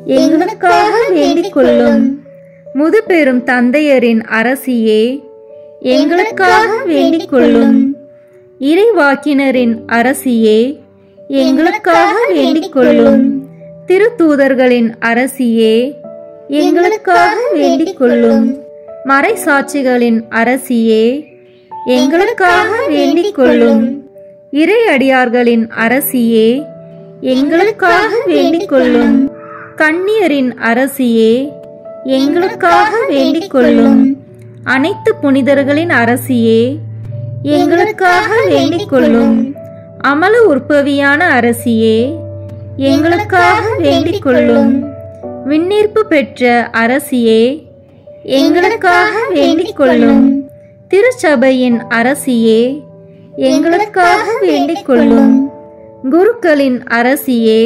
எங்களுக்காக வேண்டிக் கொள்ளும். முதுபெரும் தந்தையரின் அரசியே, எங்களுக்காக வேண்டிக் கொள்ளும். இறைவாக்கினரின் அரசியே, எங்களுக்காக வேண்டிக் கொள்ளும். திருத்தூதர்களின் அரசியே, எங்களுக்காக வேண்டிக் கொள்ளும். மறைசாட்சிகளின் அரசியே, எங்களுக்காக வேண்டிக் கொள்ளும். இறையடியார்களின் அரசியே, எங்களுக்காக வேண்டிக் கொள்ளும். கன்னியரின் அரசியே, எங்களுக்காக வேண்டிக் கொள்ளும். அனைத்து புனிதர்களின் அரசியே, எங்களுக்காக வேண்டிக் கொள்ளும். அமல உற்பவியான அரசியே, எங்களுக்காக வேண்டிக் கொள்ளும். விண்ணீர்ப்பு பெற்ற அரசியே, எங்களுக்காக வேண்டிக் கொள்ளும். திருச்சபையின் அரசியே, எங்களுக்காக வேண்டிக் கொள்ளும். குருக்களின் அரசியே,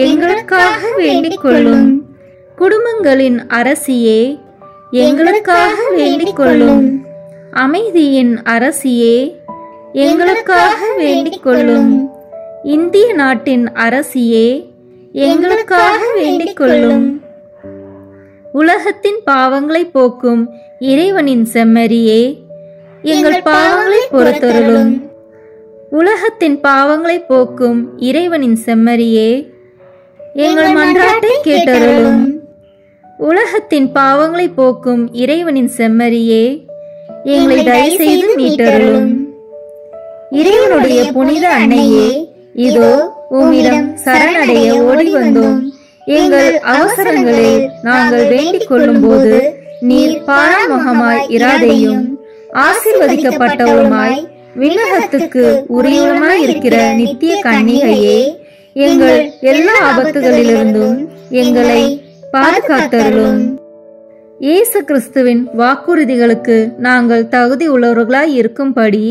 எங்களுக்காக வேண்டிக் கொள்ளும். குடும்பங்களின் அரசியே, எங்களுக்காக வேண்டிக் கொள்ளும். அமைதியின் அரசியே, எங்களுக்காக வேண்டிக் கொள்ளும். இந்திய நாட்டின் அரசியே, எங்களுக்காக வேண்டிக் கொள்ளும். உலகத்தின் பாவங்களை போக்கும் இறைவனின் செம்மறியே, எங்கள் பாவங்களை பொறுத்தருளும். உலகத்தின் பாவங்களை போக்கும் இறைவனின் செம்மறியே, எங்கள் மன்றாட்டை கேட்டருளும். உலகத்தின் பாவங்களை போக்கும் இறைவனின் செம்மறியே, எங்களை தயவு செய்து மீட்டருளும். இறைவனுடைய புனித அன்னையே, இதோ உம்மிடம் சரணடைய ஓடி வந்தோம். எங்கள் அவசரங்களில் நாங்கள் வேண்டிக் கொள்ளும் போது நீர் பாராமுகமாய் இராதையும் ஆசீர்வதிக்கப்பட்டவருமாய் விண்ணகத்துக்கு உரியவருமாய் இருக்கிற நித்திய கன்னிகையே, எங்கள் எல்லா ஆபத்துகளிலிருந்தும் எங்களை பாதுகாத்தருளும். இயேசு கிறிஸ்துவின் வாக்குறுதிகளுக்கு நாங்கள் தகுதி உள்ளவர்களாய் இருக்கும்படி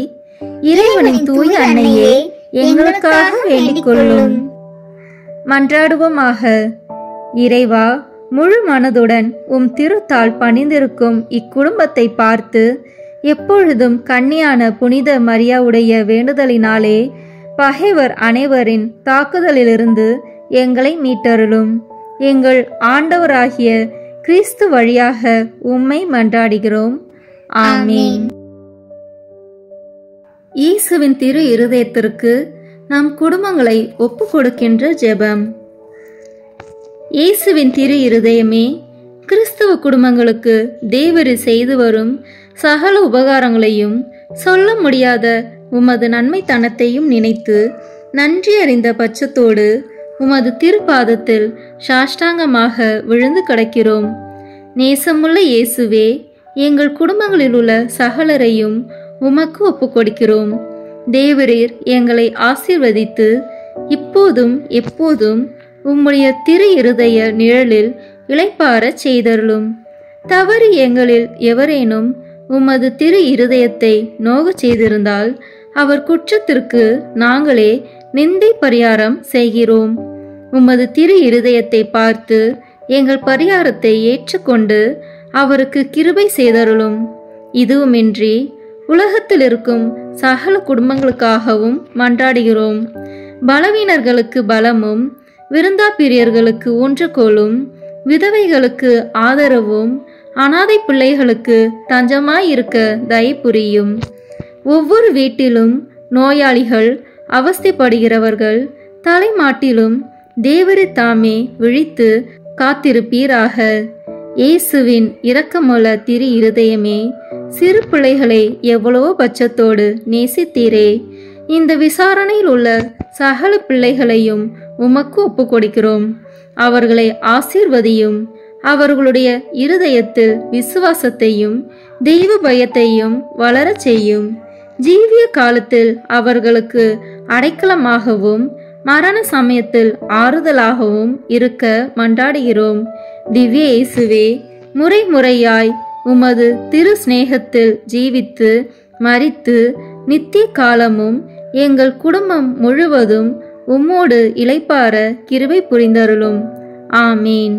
இறைவனின் தூய அன்னையே, எங்களுக்காக வேண்டிக் கொள்ளும். மன்றாடுவோமாக. இறைவா, முழு மனதுடன் உம் திருத்தால் பணிந்திருக்கும் இக்குடும்பத்தை பார்த்து எப்பொழுதும் கன்னியான புனித மரியாவுடைய வேண்டுதலினாலே பகைவர் அனைவரின் தாக்குதலிலிருந்து எங்களை மீட்டருளும். எங்கள் ஆண்டவராகிய கிறிஸ்து வழியாக உம்மை மன்றாடுகிறோம். ஆமீன். இயேசுவின் திரு இருதயத்திற்கு நம் குடும்பங்களை ஒப்பு கொடுக்கின்ற ஜெபம். இயேசுவின் திரு இருதயமே, கிறிஸ்தவ குடும்பங்களுக்கு தேவரீர் செய்து வரும் சகல உபகாரங்களையும் சொல்ல முடியாத உமது நன்மைத்தனத்தையும் நினைத்து நன்றி அறிந்த பட்சத்தோடு உமது திருப்பாதத்தில் சாஷ்டாங்கமாக விழுந்து கிடக்கிறோம். நேசமுள்ள இயேசுவே, எங்கள் குடும்பங்களில் உள்ள சகலரையும் உமக்கு ஒப்பு கொடுக்கிறோம். தேவரீர் எங்களை ஆசீர்வதித்து இப்போதும் எப்போதும் உம்முடைய திரு இருதய நிழலில் இளைப்பாறச் செய்தருளும். தவறு எங்களில் எவரேனும் உமது திரு இருதயத்தை நோகச் செய்திருந்தால் அவர் குற்றத்திற்கு நாங்களே நிந்தை பரிகாரம் செய்கிறோம். உமது திரு இருதயத்தை பார்த்து எங்கள் பரிகாரத்தை ஏற்றுக்கொண்டு அவருக்கு கிருபை செய்தருளும். இதுவுமின்றி உலகத்தில் இருக்கும் சகல குடும்பங்களுக்காகவும் மன்றாடுகிறோம். பலவீனர்களுக்கு பலமும், விருந்தாப்பிரியர்களுக்கு ஊன்றுகோலும், விதவைகளுக்கு ஆதரவும், அனாதை பிள்ளைகளுக்கு தஞ்சமாயிருக்க தயை புரியும். ஒவ்வொரு வீட்டிலும் நோயாளிகள், அவஸ்தைப்படுகிறவர்கள் தலைமாட்டிலும் தேவரீர் தாமே விழித்து காத்திருப்பீராக. இயேசுவின் இரக்கமுள்ள திரு இருதயமே, சிறு பிள்ளைகளை எவ்வளவோ பட்சத்தோடு நேசித்தீரே. இந்த விசாரணையில் உள்ள சகல பிள்ளைகளையும் உமக்கு ஒப்பு கொடுக்கிறோம். அவர்களை ஆசீர்வதியும். அவர்களுடைய இருதயத்தில் விசுவாசத்தையும் தெய்வ பயத்தையும் வளரச் செய்யும். ஜீவிய காலத்தில் அவர்களுக்கு அடைக்கலமாகவும் மரண சமயத்தில் ஆறுதலாகவும் இருக்க மன்றாடுகிறோம். திவ்ய இயேசுவே, முறை முறையாய் உமது திரு சிநேகத்தில் ஜீவித்து மரித்து நித்திய காலமும் எங்கள் குடும்பம் முழுவதும் உம்மோடு இளைப்பாற கிருபை புரிந்தருளும். ஆமீன்.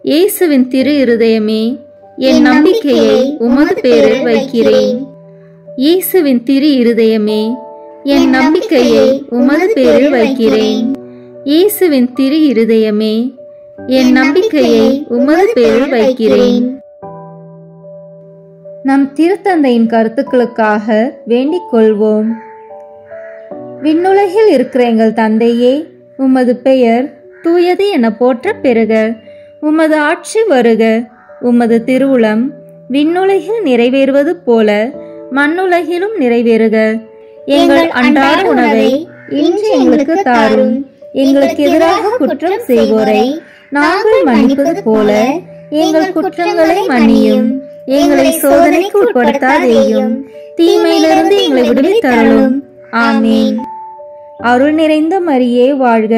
இயேசுவின் திரு இருதயமே, என் நம்பிக்கையை உமது பேரில் வைக்கிறேன். இயேசுவின் திரு இருதயமே, என் நம்பிக்கையை உமது பேரில் வைக்கிறேன். இயேசுவின் திரு இருதயமே, என் நம்பிக்கையை உமது பேரில் வைக்கிறேன். நம் திருத்தந்தையின் கருத்துக்களுக்காக வேண்டிக் கொள்வோம். விண்ணுலகில் இருக்கிற எங்கள் தந்தையே, உமது பெயர் தூயது என போற்ற பெறுக. உமது ஆட்சி வருக. உமது திருவுளம் விண்ணுலகில் நிறைவேறுவது போல மண்ணுலகிலும் நிறைவேறுக. எங்கள் அன்றாட உணவை இன்று எங்களுக்கு தாரும். எங்களுக்கு எதிராக குற்றம் செய்வோரை நாங்கள் மன்னிப்பது போல எங்கள் குற்றங்களை மன்னியும். எங்களை சோதனைக்கு உட்படுத்தாதேயும், தீமையிலிருந்து எங்களை விடுவித்தருளும். ஆமீன். அருள் நிறைந்த மரியே வாழ்க.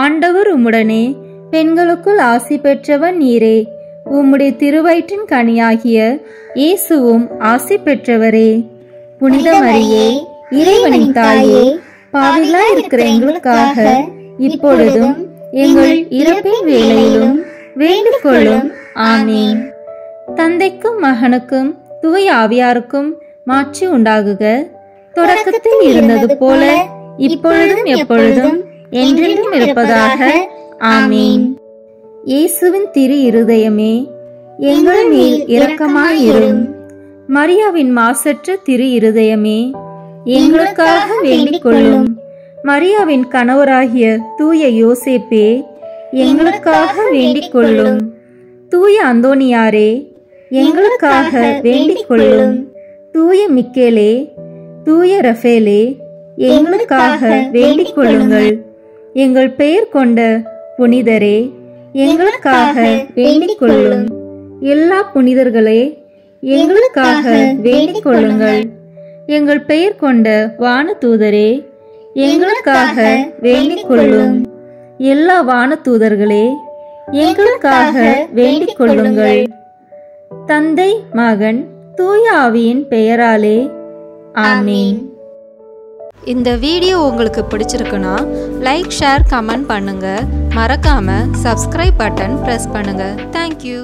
ஆண்டவர் உம்முடனே, பெண்களுக்குள் ஆசி பெற்றவன் நீரே. உம்முடைய திருவயிற்றின் கனியாகிய இயேசுவும் ஆசி பெற்றவரே. புனித மரியே, இறைவனின் தாயே, பாவிகளாய் இருக்கிற எங்களுக்காக இப்பொழுதும் எங்கள் இறப்பின் வேளையிலும் வேண்டிக் கொள்ளும். ஆமீன். தந்தைக்கும் மகனுக்கும் தூய ஆவியாருக்கும் மாட்சி உண்டாகுக. தொடக்கத்தில் இருந்தது போல இப்பொழுதும் எப்பொழுதும் என்றென்றும் இருப்பதாக. ஆமீன். இயேசுவின் திரு இருதயமே, எங்கள் மேல் இரக்கமாயிரும். மரியாவின் மாசற்ற திரு இருதயமே, எங்களுக்காக வேண்டிக் கொள்ளும். மரியாவின் கணவராகிய தூய யோசேப்பே, எங்களுக்காக வேண்டிக் கொள்ளும். தூய அந்தோனியாரே, எங்களுக்காக வேண்டிக் கொள்ளும். தூய மிக்கேலே, தூய ரஃபேலே, எங்களுக்காக வேண்டிக் கொள்ளுங்கள். எங்கள் பெயர் கொண்ட புனிதரே, எங்களுக்காக வேண்டிக் கொள்ளும். எல்லா புனிதர்களே, எங்களுக்காக வேண்டிக் கொள்ளுங்கள். எங்கள் பெயர் கொண்ட வானதூதரே, எங்களுக்காக வேண்டிக் கொள்ளும். எல்லா வானதூதர்களே, எங்களுக்காக வேண்டிக் கொள்ளுங்கள். தந்தை, மகன், தூய ஆவியின் பெயராலே. ஆமீன். இந்த வீடியோ உங்களுக்கு பிடிச்சிருக்குன்னா லைக், ஷேர், கமெண்ட் பண்ணுங்க. மறக்காம சப்ஸ்கிரைப் பட்டன் பிரஸ் பண்ணுங்க. தேங்க்யூ.